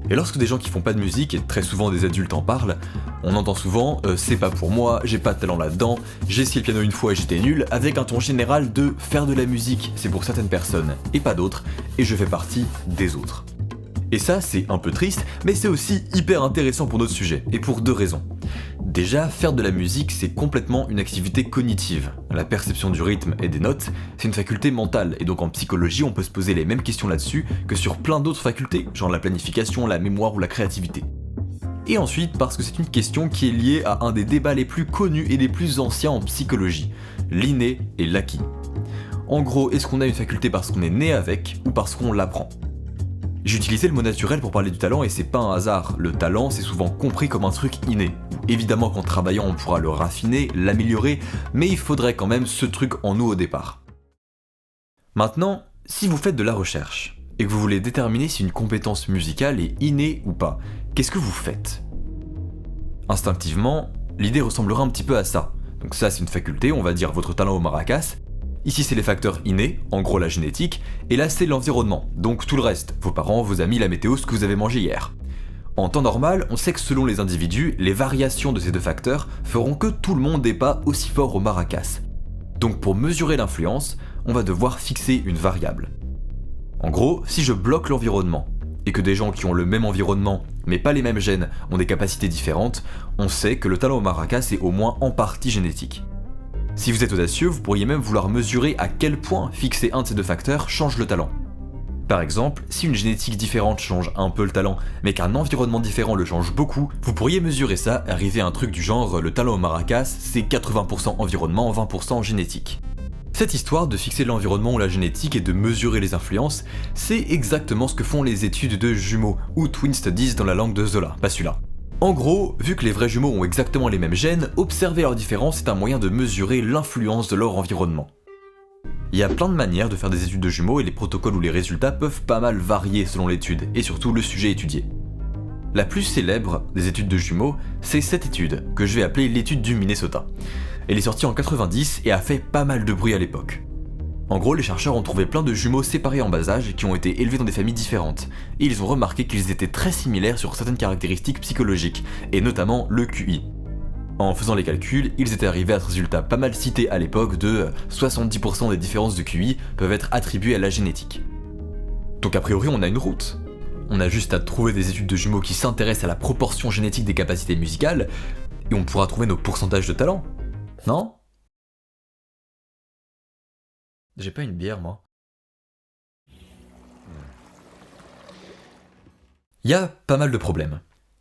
Et lorsque des gens qui font pas de musique, et très souvent des adultes en parlent, on entend souvent c'est pas pour moi, j'ai pas de talent là-dedans, j'ai essayé le piano une fois et j'étais nul, avec un ton général de faire de la musique, c'est pour certaines personnes, et pas d'autres, et je fais partie des autres. Et ça, c'est un peu triste, mais c'est aussi hyper intéressant pour notre sujet, et pour deux raisons. Déjà, faire de la musique, c'est complètement une activité cognitive. La perception du rythme et des notes, c'est une faculté mentale, et donc en psychologie, on peut se poser les mêmes questions là-dessus que sur plein d'autres facultés, genre la planification, la mémoire ou la créativité. Et ensuite, parce que c'est une question qui est liée à un des débats les plus connus et les plus anciens en psychologie, l'inné et l'acquis. En gros, est-ce qu'on a une faculté parce qu'on est né avec, ou parce qu'on l'apprend ? J'ai utilisé le mot naturel pour parler du talent et c'est pas un hasard, le talent c'est souvent compris comme un truc inné. Évidemment qu'en travaillant on pourra le raffiner, l'améliorer, mais il faudrait quand même ce truc en nous au départ. Maintenant, si vous faites de la recherche, et que vous voulez déterminer si une compétence musicale est innée ou pas, qu'est-ce que vous faites ? Instinctivement, l'idée ressemblera un petit peu à ça. Donc ça c'est une faculté, on va dire votre talent au maracas. Ici c'est les facteurs innés, en gros la génétique, et là c'est l'environnement, donc tout le reste, vos parents, vos amis, la météo, ce que vous avez mangé hier. En temps normal, on sait que selon les individus, les variations de ces deux facteurs feront que tout le monde n'est pas aussi fort au maracas. Donc pour mesurer l'influence, on va devoir fixer une variable. En gros, si je bloque l'environnement, et que des gens qui ont le même environnement, mais pas les mêmes gènes, ont des capacités différentes, on sait que le talent au maracas est au moins en partie génétique. Si vous êtes audacieux, vous pourriez même vouloir mesurer à quel point fixer un de ces deux facteurs change le talent. Par exemple, si une génétique différente change un peu le talent, mais qu'un environnement différent le change beaucoup, vous pourriez mesurer ça, arriver à un truc du genre le talent au maracas, c'est 80% environnement, 20% génétique. Cette histoire de fixer l'environnement ou la génétique et de mesurer les influences, c'est exactement ce que font les études de jumeaux, ou twin studies dans la langue de Zola, pas celui-là. En gros, vu que les vrais jumeaux ont exactement les mêmes gènes, observer leurs différences est un moyen de mesurer l'influence de leur environnement. Il y a plein de manières de faire des études de jumeaux et les protocoles ou les résultats peuvent pas mal varier selon l'étude, et surtout le sujet étudié. La plus célèbre des études de jumeaux, c'est cette étude, que je vais appeler l'étude du Minnesota. Elle est sortie en 90 et a fait pas mal de bruit à l'époque. En gros, les chercheurs ont trouvé plein de jumeaux séparés en bas âge qui ont été élevés dans des familles différentes, et ils ont remarqué qu'ils étaient très similaires sur certaines caractéristiques psychologiques, et notamment le QI. En faisant les calculs, ils étaient arrivés à ce résultat pas mal cité à l'époque de 70% des différences de QI peuvent être attribuées à la génétique. Donc a priori on a une route. On a juste à trouver des études de jumeaux qui s'intéressent à la proportion génétique des capacités musicales, et on pourra trouver nos pourcentages de talent. Non ? J'ai pas une bière, moi. Il y a pas mal de problèmes.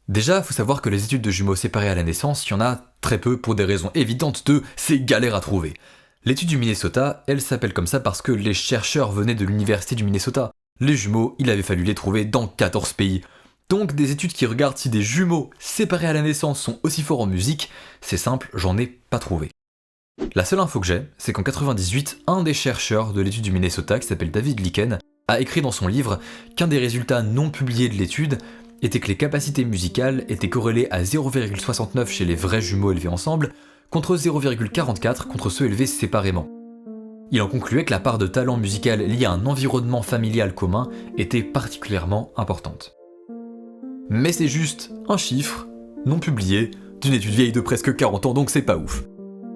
Déjà, faut savoir que les études de jumeaux séparés à la naissance, il y en a très peu pour des raisons évidentes de c'est galère à trouver. L'étude du Minnesota, elle s'appelle comme ça parce que les chercheurs venaient de l'université du Minnesota. Les jumeaux, il avait fallu les trouver dans 14 pays. Donc des études qui regardent si des jumeaux séparés à la naissance sont aussi forts en musique, c'est simple, j'en ai pas trouvé. La seule info que j'ai, c'est qu'en 98, un des chercheurs de l'étude du Minnesota, qui s'appelle David Liken, a écrit dans son livre qu'un des résultats non publiés de l'étude était que les capacités musicales étaient corrélées à 0,69 chez les vrais jumeaux élevés ensemble, contre 0,44 contre ceux élevés séparément. Il en concluait que la part de talent musical lié à un environnement familial commun était particulièrement importante. Mais c'est juste un chiffre, non publié, d'une étude vieille de presque 40 ans, donc c'est pas ouf.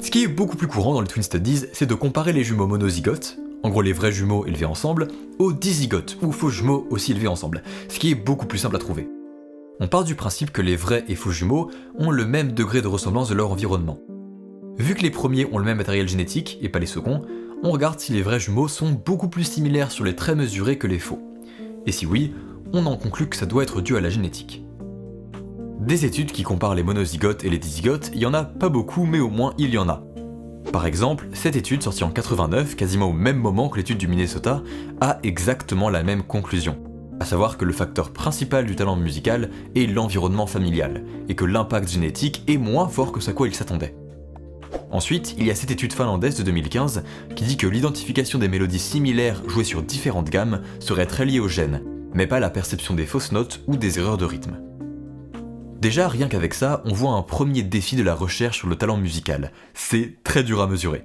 Ce qui est beaucoup plus courant dans les Twin Studies, c'est de comparer les jumeaux monozygotes, en gros les vrais jumeaux élevés ensemble, aux dizygotes, ou faux jumeaux aussi élevés ensemble, ce qui est beaucoup plus simple à trouver. On part du principe que les vrais et faux jumeaux ont le même degré de ressemblance de leur environnement. Vu que les premiers ont le même matériel génétique, et pas les seconds, on regarde si les vrais jumeaux sont beaucoup plus similaires sur les traits mesurés que les faux. Et si oui, on en conclut que ça doit être dû à la génétique. Des études qui comparent les monozygotes et les dizygotes, il y en a pas beaucoup, mais au moins il y en a. Par exemple, cette étude sortie en 89, quasiment au même moment que l'étude du Minnesota, a exactement la même conclusion. À savoir que le facteur principal du talent musical est l'environnement familial, et que l'impact génétique est moins fort que ce à quoi il s'attendait. Ensuite, il y a cette étude finlandaise de 2015 qui dit que l'identification des mélodies similaires jouées sur différentes gammes serait très liée au gène, mais pas à la perception des fausses notes ou des erreurs de rythme. Déjà, rien qu'avec ça, on voit un premier défi de la recherche sur le talent musical. C'est très dur à mesurer.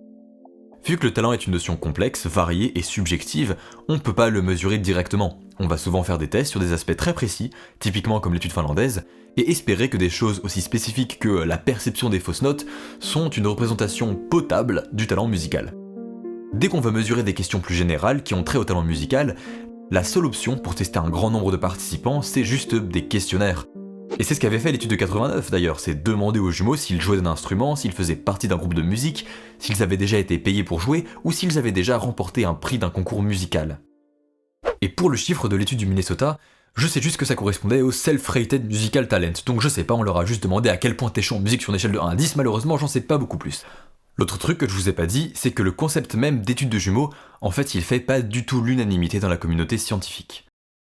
Vu que le talent est une notion complexe, variée et subjective, on peut pas le mesurer directement. On va souvent faire des tests sur des aspects très précis, typiquement comme l'étude finlandaise, et espérer que des choses aussi spécifiques que la perception des fausses notes sont une représentation potable du talent musical. Dès qu'on veut mesurer des questions plus générales qui ont trait au talent musical, la seule option pour tester un grand nombre de participants, c'est juste des questionnaires. Et c'est ce qu'avait fait l'étude de 89 d'ailleurs, c'est demander aux jumeaux s'ils jouaient d'un instrument, s'ils faisaient partie d'un groupe de musique, s'ils avaient déjà été payés pour jouer, ou s'ils avaient déjà remporté un prix d'un concours musical. Et pour le chiffre de l'étude du Minnesota, je sais juste que ça correspondait au Self-Rated Musical Talent, donc je sais pas, on leur a juste demandé à quel point t'es chaud en musique sur une échelle de 1 à 10, malheureusement j'en sais pas beaucoup plus. L'autre truc que je vous ai pas dit, c'est que le concept même d'étude de jumeaux, en fait il fait pas du tout l'unanimité dans la communauté scientifique.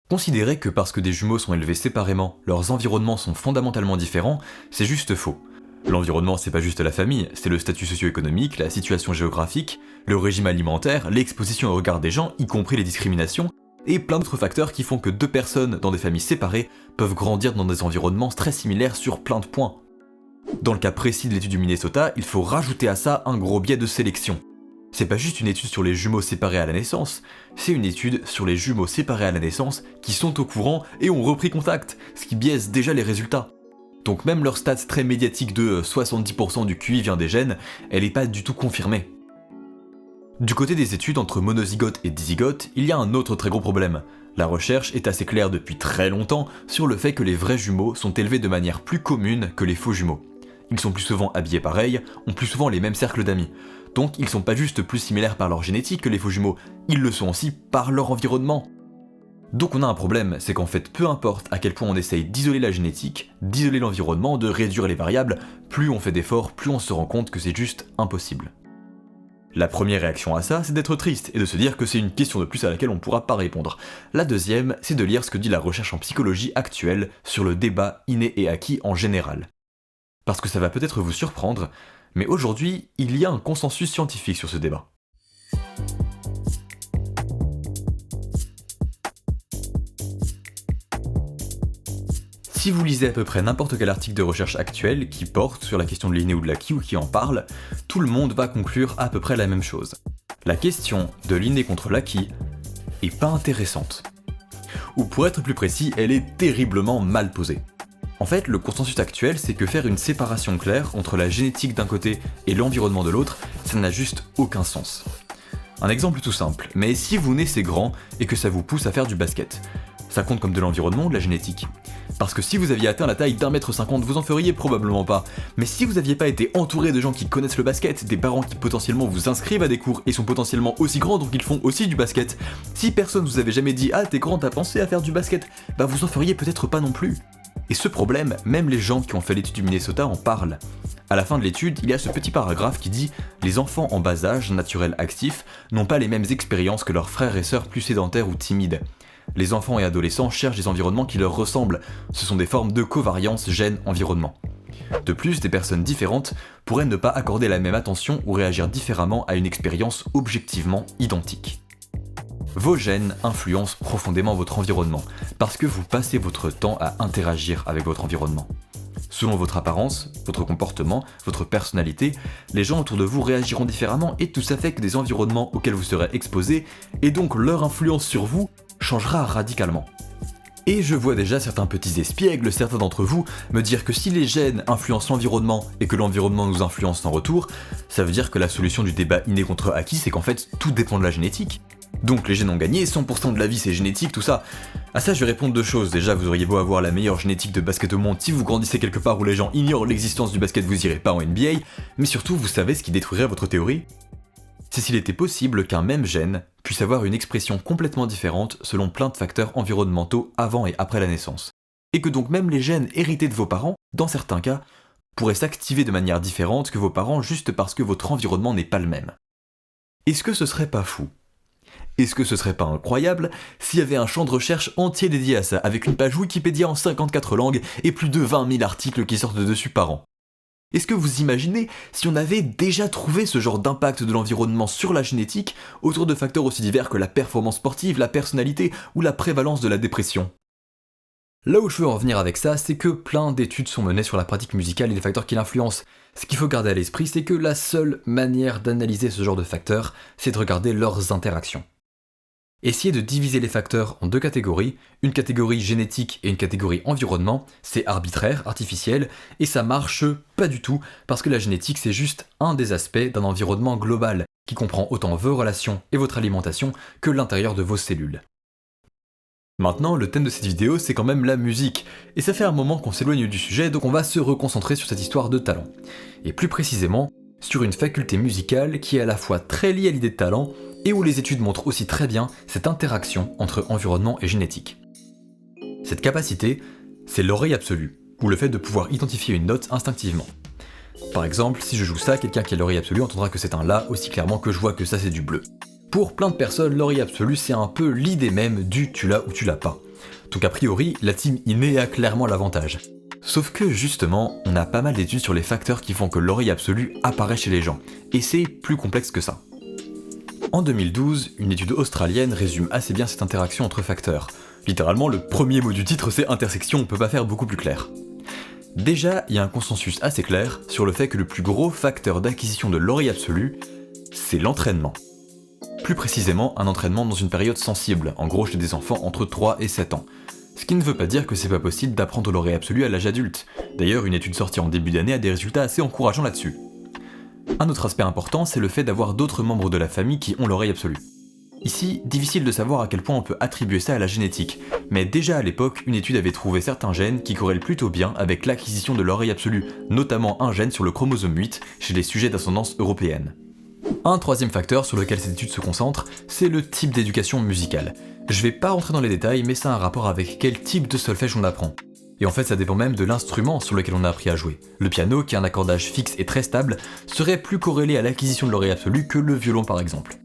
Considérer que parce que des jumeaux sont élevés séparément, leurs environnements sont fondamentalement différents, c'est juste faux. L'environnement c'est pas juste la famille, c'est le statut socio-économique, la situation géographique, le régime alimentaire, l'exposition au regard des gens, y compris les discriminations, et plein d'autres facteurs qui font que deux personnes dans des familles séparées peuvent grandir dans des environnements très similaires sur plein de points. Dans le cas précis de l'étude du Minnesota, il faut rajouter à ça un gros biais de sélection. C'est pas juste une étude sur les jumeaux séparés à la naissance, c'est une étude sur les jumeaux séparés à la naissance qui sont au courant et ont repris contact, ce qui biaise déjà les résultats. Donc même leur stat très médiatique de 70% du QI vient des gènes, elle est pas du tout confirmée. Du côté des études entre monozygotes et dizygotes, il y a un autre très gros problème. La recherche est assez claire depuis très longtemps sur le fait que les vrais jumeaux sont élevés de manière plus commune que les faux jumeaux. Ils sont plus souvent habillés pareil, ont plus souvent les mêmes cercles d'amis. Donc ils sont pas juste plus similaires par leur génétique que les faux jumeaux, ils le sont aussi par leur environnement. Donc on a un problème, c'est qu'en fait peu importe à quel point on essaye d'isoler la génétique, d'isoler l'environnement, de réduire les variables, plus on fait d'efforts, plus on se rend compte que c'est juste impossible. La première réaction à ça, c'est d'être triste et de se dire que c'est une question de plus à laquelle on pourra pas répondre. La deuxième, c'est de lire ce que dit la recherche en psychologie actuelle sur le débat inné et acquis en général. Parce que ça va peut-être vous surprendre, mais aujourd'hui, il y a un consensus scientifique sur ce débat. si vous lisez à peu près n'importe quel article de recherche actuel qui porte sur la question de l'inné ou de l'acquis ou qui en parle, tout le monde va conclure à peu près la même chose. La question de l'inné contre l'acquis est pas intéressante. Ou pour être plus précis, elle est terriblement mal posée. En fait, le consensus actuel, c'est que faire une séparation claire entre la génétique d'un côté et l'environnement de l'autre, ça n'a juste aucun sens. Un exemple tout simple, mais si vous naissez grand et que ça vous pousse à faire du basket, ça compte comme de l'environnement ou de la génétique? Parce que si vous aviez atteint la taille d'1m50, vous en feriez probablement pas. Mais si vous aviez pas été entouré de gens qui connaissent le basket, des parents qui potentiellement vous inscrivent à des cours et sont potentiellement aussi grands donc ils font aussi du basket, si personne vous avait jamais dit « Ah t'es grand, t'as pensé à faire du basket », bah vous en feriez peut-être pas non plus. Et ce problème, même les gens qui ont fait l'étude du Minnesota en parlent. À la fin de l'étude, il y a ce petit paragraphe qui dit « Les enfants en bas âge, naturels actifs, n'ont pas les mêmes expériences que leurs frères et sœurs plus sédentaires ou timides. Les enfants et adolescents cherchent des environnements qui leur ressemblent, ce sont des formes de covariance gène-environnement. De plus, des personnes différentes pourraient ne pas accorder la même attention ou réagir différemment à une expérience objectivement identique. Vos gènes influencent profondément votre environnement, parce que vous passez votre temps à interagir avec votre environnement. Selon votre apparence, votre comportement, votre personnalité, les gens autour de vous réagiront différemment et tout ça fait que des environnements auxquels vous serez exposés, et donc leur influence sur vous, changera radicalement. Et je vois déjà certains petits espiègles, certains d'entre vous, me dire que si les gènes influencent l'environnement et que l'environnement nous influence en retour, ça veut dire que la solution du débat inné contre acquis, c'est qu'en fait tout dépend de la génétique. Donc les gènes ont gagné, 100% de la vie c'est génétique, tout ça. À ça je vais répondre deux choses. Déjà, vous auriez beau avoir la meilleure génétique de basket au monde, si vous grandissez quelque part où les gens ignorent l'existence du basket, vous irez pas en NBA, mais surtout vous savez ce qui détruirait votre théorie? C'est s'il était possible qu'un même gène puisse avoir une expression complètement différente selon plein de facteurs environnementaux avant et après la naissance. Et que donc même les gènes hérités de vos parents, dans certains cas, pourraient s'activer de manière différente que vos parents juste parce que votre environnement n'est pas le même. Est-ce que ce serait pas fou? Est-ce que ce serait pas incroyable s'il y avait un champ de recherche entier dédié à ça, avec une page Wikipédia en 54 langues et plus de 20 000 articles qui sortent dessus par an? Est-ce que vous imaginez si on avait déjà trouvé ce genre d'impact de l'environnement sur la génétique autour de facteurs aussi divers que la performance sportive, la personnalité ou la prévalence de la dépression? Là où je veux en venir avec ça, c'est que plein d'études sont menées sur la pratique musicale et les facteurs qui l'influencent. Ce qu'il faut garder à l'esprit, c'est que la seule manière d'analyser ce genre de facteurs, c'est de regarder leurs interactions. Essayer de diviser les facteurs en deux catégories, une catégorie génétique et une catégorie environnement, c'est arbitraire, artificiel, et ça marche pas du tout, parce que la génétique c'est juste un des aspects d'un environnement global, qui comprend autant vos relations et votre alimentation que l'intérieur de vos cellules. Maintenant, le thème de cette vidéo c'est quand même la musique, et ça fait un moment qu'on s'éloigne du sujet, donc on va se reconcentrer sur cette histoire de talent. Et plus précisément, sur une faculté musicale qui est à la fois très liée à l'idée de talent, et où les études montrent aussi très bien cette interaction entre environnement et génétique. Cette capacité, c'est l'oreille absolue, ou le fait de pouvoir identifier une note instinctivement. Par exemple, si je joue ça, quelqu'un qui a l'oreille absolue entendra que c'est un La aussi clairement que je vois que ça c'est du bleu. Pour plein de personnes, l'oreille absolue c'est un peu l'idée même du tu l'as ou tu l'as pas. Donc a priori, la team innée a clairement l'avantage. Sauf que justement, on a pas mal d'études sur les facteurs qui font que l'oreille absolue apparaît chez les gens, et c'est plus complexe que ça. En 2012, une étude australienne résume assez bien cette interaction entre facteurs. Littéralement, le premier mot du titre c'est intersection, on peut pas faire beaucoup plus clair. Déjà, il y a un consensus assez clair sur le fait que le plus gros facteur d'acquisition de l'oreille absolue, c'est l'entraînement. Plus précisément, un entraînement dans une période sensible, en gros chez des enfants entre 3 et 7 ans. Ce qui ne veut pas dire que c'est pas possible d'apprendre l'oreille absolue à l'âge adulte. D'ailleurs, une étude sortie en début d'année a des résultats assez encourageants là-dessus. Un autre aspect important, c'est le fait d'avoir d'autres membres de la famille qui ont l'oreille absolue. Ici, difficile de savoir à quel point on peut attribuer ça à la génétique, mais déjà à l'époque, une étude avait trouvé certains gènes qui corrèlent plutôt bien avec l'acquisition de l'oreille absolue, notamment un gène sur le chromosome 8 chez les sujets d'ascendance européenne. Un troisième facteur sur lequel cette étude se concentre, c'est le type d'éducation musicale. Je vais pas rentrer dans les détails, mais ça a un rapport avec quel type de solfège on apprend. Et en fait, ça dépend même de l'instrument sur lequel on a appris à jouer. Le piano, qui a un accordage fixe et très stable, serait plus corrélé à l'acquisition de l'oreille absolue que le violon par exemple.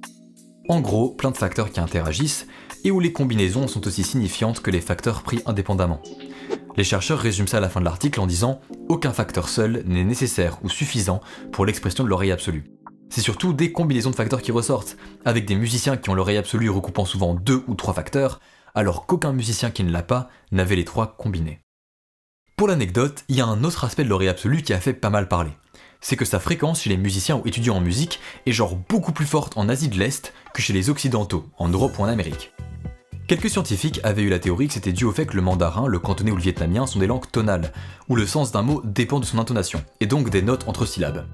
En gros, plein de facteurs qui interagissent, et où les combinaisons sont aussi signifiantes que les facteurs pris indépendamment. Les chercheurs résument ça à la fin de l'article en disant « Aucun facteur seul n'est nécessaire ou suffisant pour l'expression de l'oreille absolue ». C'est surtout des combinaisons de facteurs qui ressortent, avec des musiciens qui ont l'oreille absolue recoupant souvent 2 ou 3 facteurs, alors qu'aucun musicien qui ne l'a pas n'avait les 3 combinés. Pour l'anecdote, il y a un autre aspect de l'oreille absolue qui a fait pas mal parler. C'est que sa fréquence chez les musiciens ou étudiants en musique est genre beaucoup plus forte en Asie de l'Est que chez les occidentaux, en Europe ou en Amérique. Quelques scientifiques avaient eu la théorie que c'était dû au fait que le mandarin, le cantonais ou le vietnamien sont des langues tonales, où le sens d'un mot dépend de son intonation, et donc des notes entre syllabes.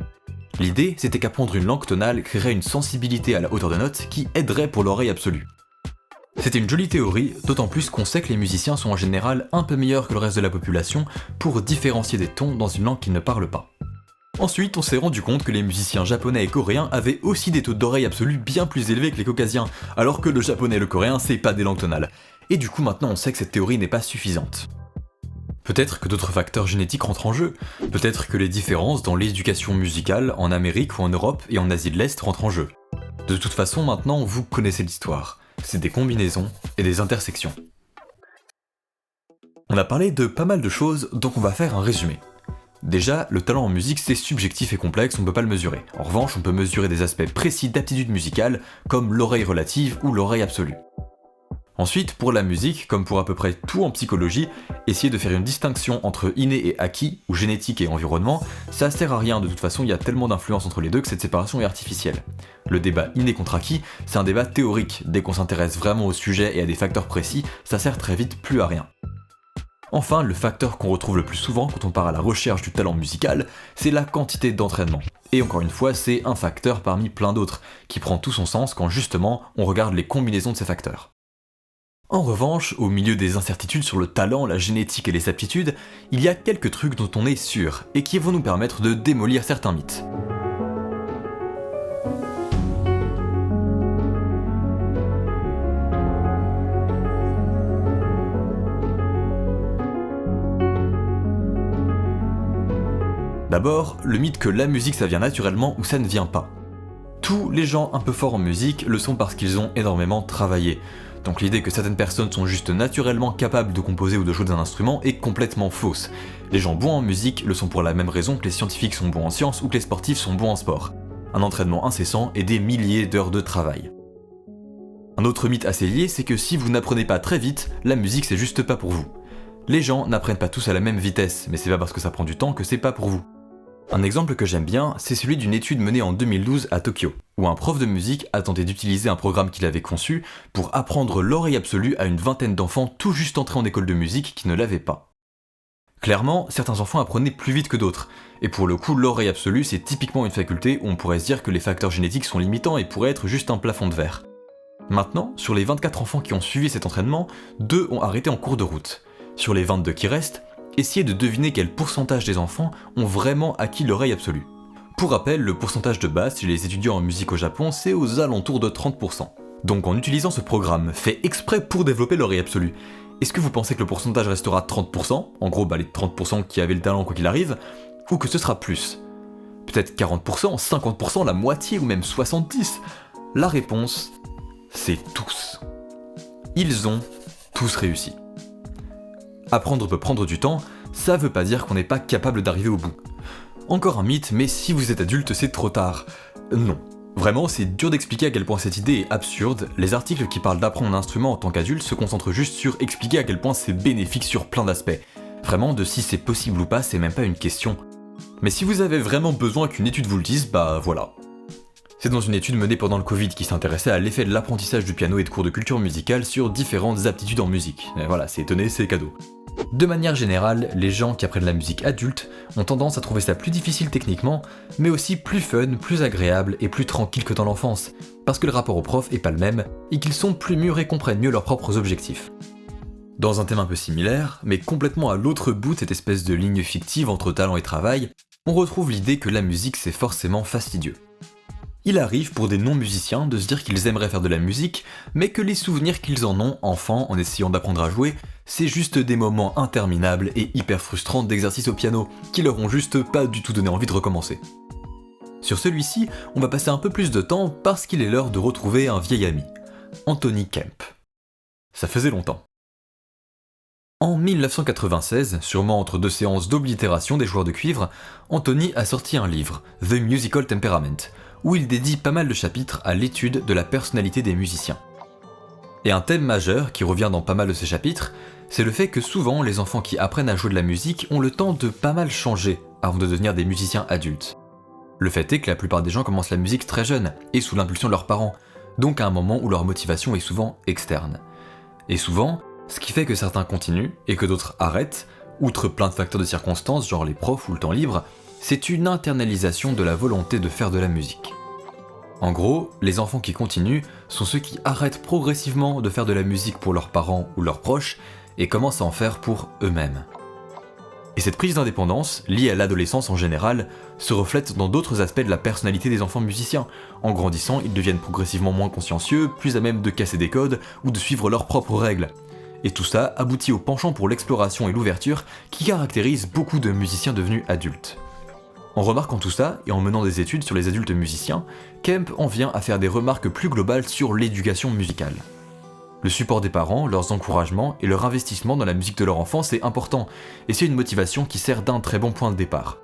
L'idée, c'était qu'apprendre une langue tonale créerait une sensibilité à la hauteur de note qui aiderait pour l'oreille absolue. C'était une jolie théorie, d'autant plus qu'on sait que les musiciens sont en général un peu meilleurs que le reste de la population pour différencier des tons dans une langue qu'ils ne parlent pas. Ensuite, on s'est rendu compte que les musiciens japonais et coréens avaient aussi des taux d'oreille absolus bien plus élevés que les caucasiens, alors que le japonais et le coréen, c'est pas des langues tonales. Et du coup, maintenant, on sait que cette théorie n'est pas suffisante. Peut-être que d'autres facteurs génétiques rentrent en jeu. Peut-être que les différences dans l'éducation musicale en Amérique ou en Europe et en Asie de l'Est rentrent en jeu. De toute façon, maintenant, vous connaissez l'histoire. C'est des combinaisons et des intersections. On a parlé de pas mal de choses, donc on va faire un résumé. Déjà, le talent en musique c'est subjectif et complexe, on peut pas le mesurer. En revanche, on peut mesurer des aspects précis d'aptitude musicale, comme l'oreille relative ou l'oreille absolue. Ensuite, pour la musique, comme pour à peu près tout en psychologie, essayer de faire une distinction entre inné et acquis, ou génétique et environnement, ça sert à rien, de toute façon il y a tellement d'influence entre les deux que cette séparation est artificielle. Le débat inné contre acquis, c'est un débat théorique, dès qu'on s'intéresse vraiment au sujet et à des facteurs précis, ça sert très vite plus à rien. Enfin, le facteur qu'on retrouve le plus souvent quand on part à la recherche du talent musical, c'est la quantité d'entraînement. Et encore une fois, c'est un facteur parmi plein d'autres, qui prend tout son sens quand justement on regarde les combinaisons de ces facteurs. En revanche, au milieu des incertitudes sur le talent, la génétique et les aptitudes, il y a quelques trucs dont on est sûr, et qui vont nous permettre de démolir certains mythes. D'abord, le mythe que la musique ça vient naturellement ou ça ne vient pas. Tous les gens un peu forts en musique le sont parce qu'ils ont énormément travaillé. Donc l'idée que certaines personnes sont juste naturellement capables de composer ou de jouer d'un instrument est complètement fausse. Les gens bons en musique le sont pour la même raison que les scientifiques sont bons en sciences ou que les sportifs sont bons en sport. Un entraînement incessant et des milliers d'heures de travail. Un autre mythe assez lié, c'est que si vous n'apprenez pas très vite, la musique c'est juste pas pour vous. Les gens n'apprennent pas tous à la même vitesse, mais c'est pas parce que ça prend du temps que c'est pas pour vous. Un exemple que j'aime bien, c'est celui d'une étude menée en 2012 à Tokyo, où un prof de musique a tenté d'utiliser un programme qu'il avait conçu pour apprendre l'oreille absolue à une vingtaine d'enfants tout juste entrés en école de musique qui ne l'avaient pas. Clairement, certains enfants apprenaient plus vite que d'autres, et pour le coup l'oreille absolue c'est typiquement une faculté où on pourrait se dire que les facteurs génétiques sont limitants et pourraient être juste un plafond de verre. Maintenant, sur les 24 enfants qui ont suivi cet entraînement, 2 ont arrêté en cours de route. Sur les 22 qui restent, essayez de deviner quel pourcentage des enfants ont vraiment acquis l'oreille absolue. Pour rappel, le pourcentage de base chez les étudiants en musique au Japon, c'est aux alentours de 30%. Donc en utilisant ce programme fait exprès pour développer l'oreille absolue, est-ce que vous pensez que le pourcentage restera 30%, en gros les 30% qui avaient le talent quoi qu'il arrive, ou que ce sera plus? Peut-être 40%, 50%, la moitié ou même 70%? La réponse, c'est tous. Ils ont tous réussi. Apprendre peut prendre du temps, ça veut pas dire qu'on n'est pas capable d'arriver au bout. Encore un mythe, mais si vous êtes adulte, c'est trop tard. Non. Vraiment, c'est dur d'expliquer à quel point cette idée est absurde. Les articles qui parlent d'apprendre un instrument en tant qu'adulte se concentrent juste sur expliquer à quel point c'est bénéfique sur plein d'aspects. Vraiment, de si c'est possible ou pas, c'est même pas une question. Mais si vous avez vraiment besoin qu'une étude vous le dise, bah voilà. C'est dans une étude menée pendant le Covid qui s'intéressait à l'effet de l'apprentissage du piano et de cours de culture musicale sur différentes aptitudes en musique. Et voilà, c'est étonné, c'est cadeau. De manière générale, les gens qui apprennent la musique adulte ont tendance à trouver ça plus difficile techniquement, mais aussi plus fun, plus agréable et plus tranquille que dans l'enfance, parce que le rapport au prof est pas le même, et qu'ils sont plus mûrs et comprennent mieux leurs propres objectifs. Dans un thème un peu similaire, mais complètement à l'autre bout de cette espèce de ligne fictive entre talent et travail, on retrouve l'idée que la musique c'est forcément fastidieux. Il arrive pour des non-musiciens de se dire qu'ils aimeraient faire de la musique, mais que les souvenirs qu'ils en ont, enfants, en essayant d'apprendre à jouer, c'est juste des moments interminables et hyper frustrants d'exercice au piano, qui leur ont juste pas du tout donné envie de recommencer. Sur celui-ci, on va passer un peu plus de temps parce qu'il est l'heure de retrouver un vieil ami, Anthony Kemp. Ça faisait longtemps. En 1996, sûrement entre 2 séances d'oblitération des joueurs de cuivre, Anthony a sorti un livre, The Musical Temperament, où il dédie pas mal de chapitres à l'étude de la personnalité des musiciens. Et un thème majeur qui revient dans pas mal de ces chapitres, c'est le fait que souvent les enfants qui apprennent à jouer de la musique ont le temps de pas mal changer avant de devenir des musiciens adultes. Le fait est que la plupart des gens commencent la musique très jeunes et sous l'impulsion de leurs parents, donc à un moment où leur motivation est souvent externe. Et souvent, ce qui fait que certains continuent et que d'autres arrêtent, outre plein de facteurs de circonstances genre les profs ou le temps libre, c'est une internalisation de la volonté de faire de la musique. En gros, les enfants qui continuent sont ceux qui arrêtent progressivement de faire de la musique pour leurs parents ou leurs proches et commencent à en faire pour eux-mêmes. Et cette prise d'indépendance, liée à l'adolescence en général, se reflète dans d'autres aspects de la personnalité des enfants musiciens. En grandissant, ils deviennent progressivement moins consciencieux, plus à même de casser des codes ou de suivre leurs propres règles. Et tout ça aboutit au penchant pour l'exploration et l'ouverture qui caractérise beaucoup de musiciens devenus adultes. En remarquant tout ça, et en menant des études sur les adultes musiciens, Kemp en vient à faire des remarques plus globales sur l'éducation musicale. Le support des parents, leurs encouragements et leur investissement dans la musique de leur enfant, c'est important, et c'est une motivation qui sert d'un très bon point de départ.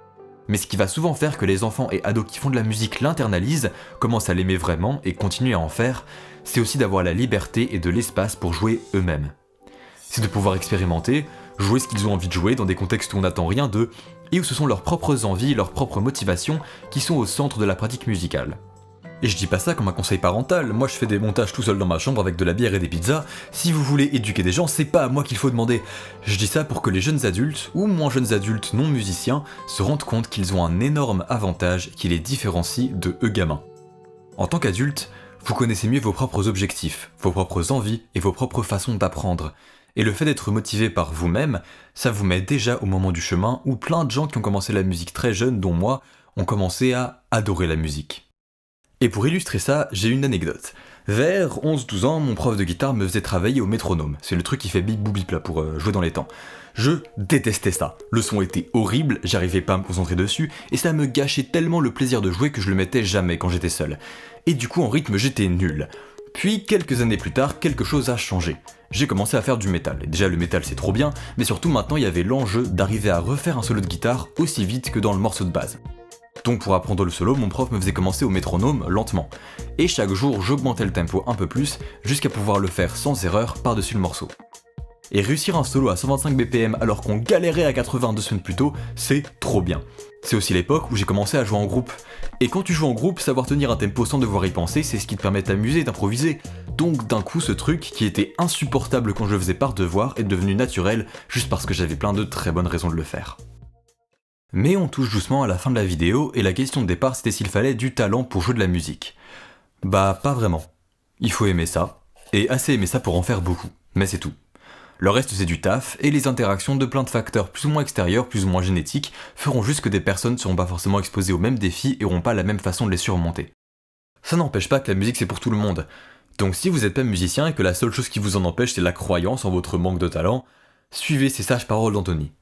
Mais ce qui va souvent faire que les enfants et ados qui font de la musique l'internalisent, commencent à l'aimer vraiment et continuent à en faire, c'est aussi d'avoir la liberté et de l'espace pour jouer eux-mêmes. C'est de pouvoir expérimenter, jouer ce qu'ils ont envie de jouer dans des contextes où on n'attend rien d'eux, et où ce sont leurs propres envies et leurs propres motivations qui sont au centre de la pratique musicale. Et je dis pas ça comme un conseil parental, moi je fais des montages tout seul dans ma chambre avec de la bière et des pizzas, si vous voulez éduquer des gens, c'est pas à moi qu'il faut demander. Je dis ça pour que les jeunes adultes, ou moins jeunes adultes non musiciens, se rendent compte qu'ils ont un énorme avantage qui les différencie de eux gamins. En tant qu'adulte, vous connaissez mieux vos propres objectifs, vos propres envies et vos propres façons d'apprendre. Et le fait d'être motivé par vous-même, ça vous met déjà au moment du chemin où plein de gens qui ont commencé la musique très jeunes, dont moi, ont commencé à adorer la musique. Et pour illustrer ça, j'ai une anecdote. Vers 11-12 ans, mon prof de guitare me faisait travailler au métronome. C'est le truc qui fait bip boum bip là pour jouer dans les temps. Je détestais ça. Le son était horrible, j'arrivais pas à me concentrer dessus, et ça me gâchait tellement le plaisir de jouer que je le mettais jamais quand j'étais seul. Et du coup en rythme j'étais nul. Puis quelques années plus tard, quelque chose a changé. J'ai commencé à faire du métal. Et déjà le métal c'est trop bien, mais surtout maintenant il y avait l'enjeu d'arriver à refaire un solo de guitare aussi vite que dans le morceau de base. Donc pour apprendre le solo, mon prof me faisait commencer au métronome lentement. Et chaque jour, j'augmentais le tempo un peu plus, jusqu'à pouvoir le faire sans erreur par-dessus le morceau. Et réussir un solo à 125 BPM alors qu'on galérait à 80 2 semaines plus tôt, c'est trop bien. C'est aussi l'époque où j'ai commencé à jouer en groupe. Et quand tu joues en groupe, savoir tenir un tempo sans devoir y penser, c'est ce qui te permet de t'amuser et d'improviser. Donc d'un coup, ce truc qui était insupportable quand je le faisais par devoir est devenu naturel, juste parce que j'avais plein de très bonnes raisons de le faire. Mais on touche doucement à la fin de la vidéo, et la question de départ c'était s'il fallait du talent pour jouer de la musique. Bah pas vraiment. Il faut aimer ça, et assez aimer ça pour en faire beaucoup, mais c'est tout. Le reste c'est du taf, et les interactions de plein de facteurs plus ou moins extérieurs, plus ou moins génétiques, feront juste que des personnes ne seront pas forcément exposées aux mêmes défis et n'auront pas la même façon de les surmonter. Ça n'empêche pas que la musique c'est pour tout le monde. Donc si vous n'êtes pas musicien et que la seule chose qui vous en empêche c'est la croyance en votre manque de talent, suivez ces sages paroles d'Anthony.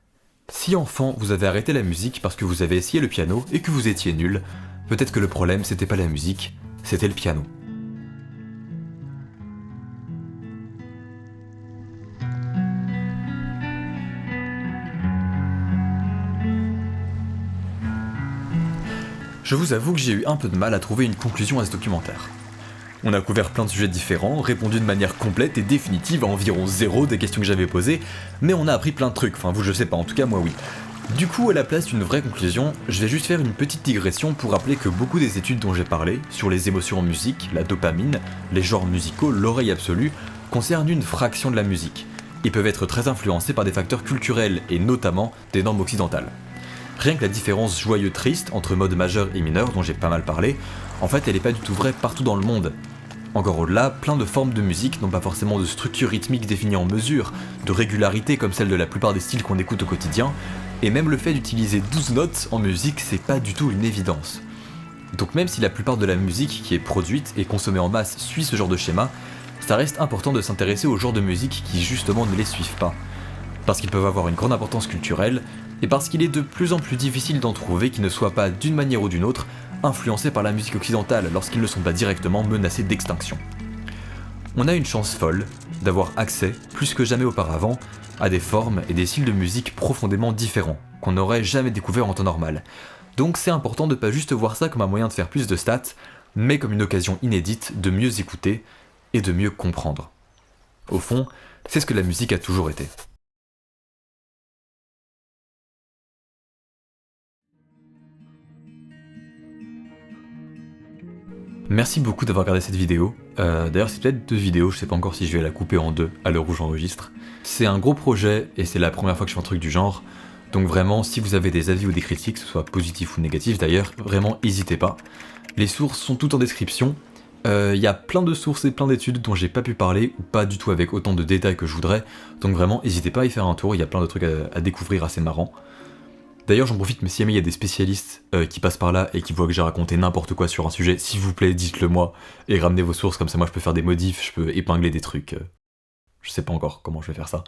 Si enfant vous avez arrêté la musique parce que vous avez essayé le piano et que vous étiez nul, peut-être que le problème c'était pas la musique, c'était le piano. Je vous avoue que j'ai eu un peu de mal à trouver une conclusion à ce documentaire. On a couvert plein de sujets différents, répondu de manière complète et définitive à environ zéro des questions que j'avais posées, mais on a appris plein de trucs, enfin vous je sais pas, en tout cas moi oui. Du coup, à la place d'une vraie conclusion, je vais juste faire une petite digression pour rappeler que beaucoup des études dont j'ai parlé, sur les émotions en musique, la dopamine, les genres musicaux, l'oreille absolue, concernent une fraction de la musique. Ils peuvent être très influencés par des facteurs culturels et notamment des normes occidentales. Rien que la différence joyeux-triste entre mode majeur et mineur dont j'ai pas mal parlé, en fait elle est pas du tout vraie partout dans le monde. Encore au-delà, plein de formes de musique n'ont pas forcément de structure rythmique définie en mesure, de régularité comme celle de la plupart des styles qu'on écoute au quotidien, et même le fait d'utiliser 12 notes en musique c'est pas du tout une évidence. Donc même si la plupart de la musique qui est produite et consommée en masse suit ce genre de schéma, ça reste important de s'intéresser aux genres de musique qui justement ne les suivent pas. Parce qu'ils peuvent avoir une grande importance culturelle, et parce qu'il est de plus en plus difficile d'en trouver qui ne soient pas d'une manière ou d'une autre influencés par la musique occidentale lorsqu'ils ne sont pas directement menacés d'extinction. On a une chance folle d'avoir accès, plus que jamais auparavant, à des formes et des styles de musique profondément différents, qu'on n'aurait jamais découvert en temps normal. Donc c'est important de pas juste voir ça comme un moyen de faire plus de stats, mais comme une occasion inédite de mieux écouter et de mieux comprendre. Au fond, c'est ce que la musique a toujours été. Merci beaucoup d'avoir regardé cette vidéo. D'ailleurs, c'est peut-être 2 vidéos, je sais pas encore si je vais la couper en 2 à l'heure où j'enregistre. C'est un gros projet et c'est la première fois que je fais un truc du genre. Donc vraiment, si vous avez des avis ou des critiques, que ce soit positifs ou négatifs d'ailleurs, vraiment n'hésitez pas. Les sources sont toutes en description. Il y a plein de sources et plein d'études dont j'ai pas pu parler, ou pas du tout avec autant de détails que je voudrais. Donc vraiment, n'hésitez pas à y faire un tour, il y a plein de trucs à découvrir assez marrants. D'ailleurs, j'en profite, mais si jamais il y a des spécialistes qui passent par là et qui voient que j'ai raconté n'importe quoi sur un sujet, s'il vous plaît, dites-le moi et ramenez vos sources, comme ça moi je peux faire des modifs, je peux épingler des trucs. Je sais pas encore comment je vais faire ça.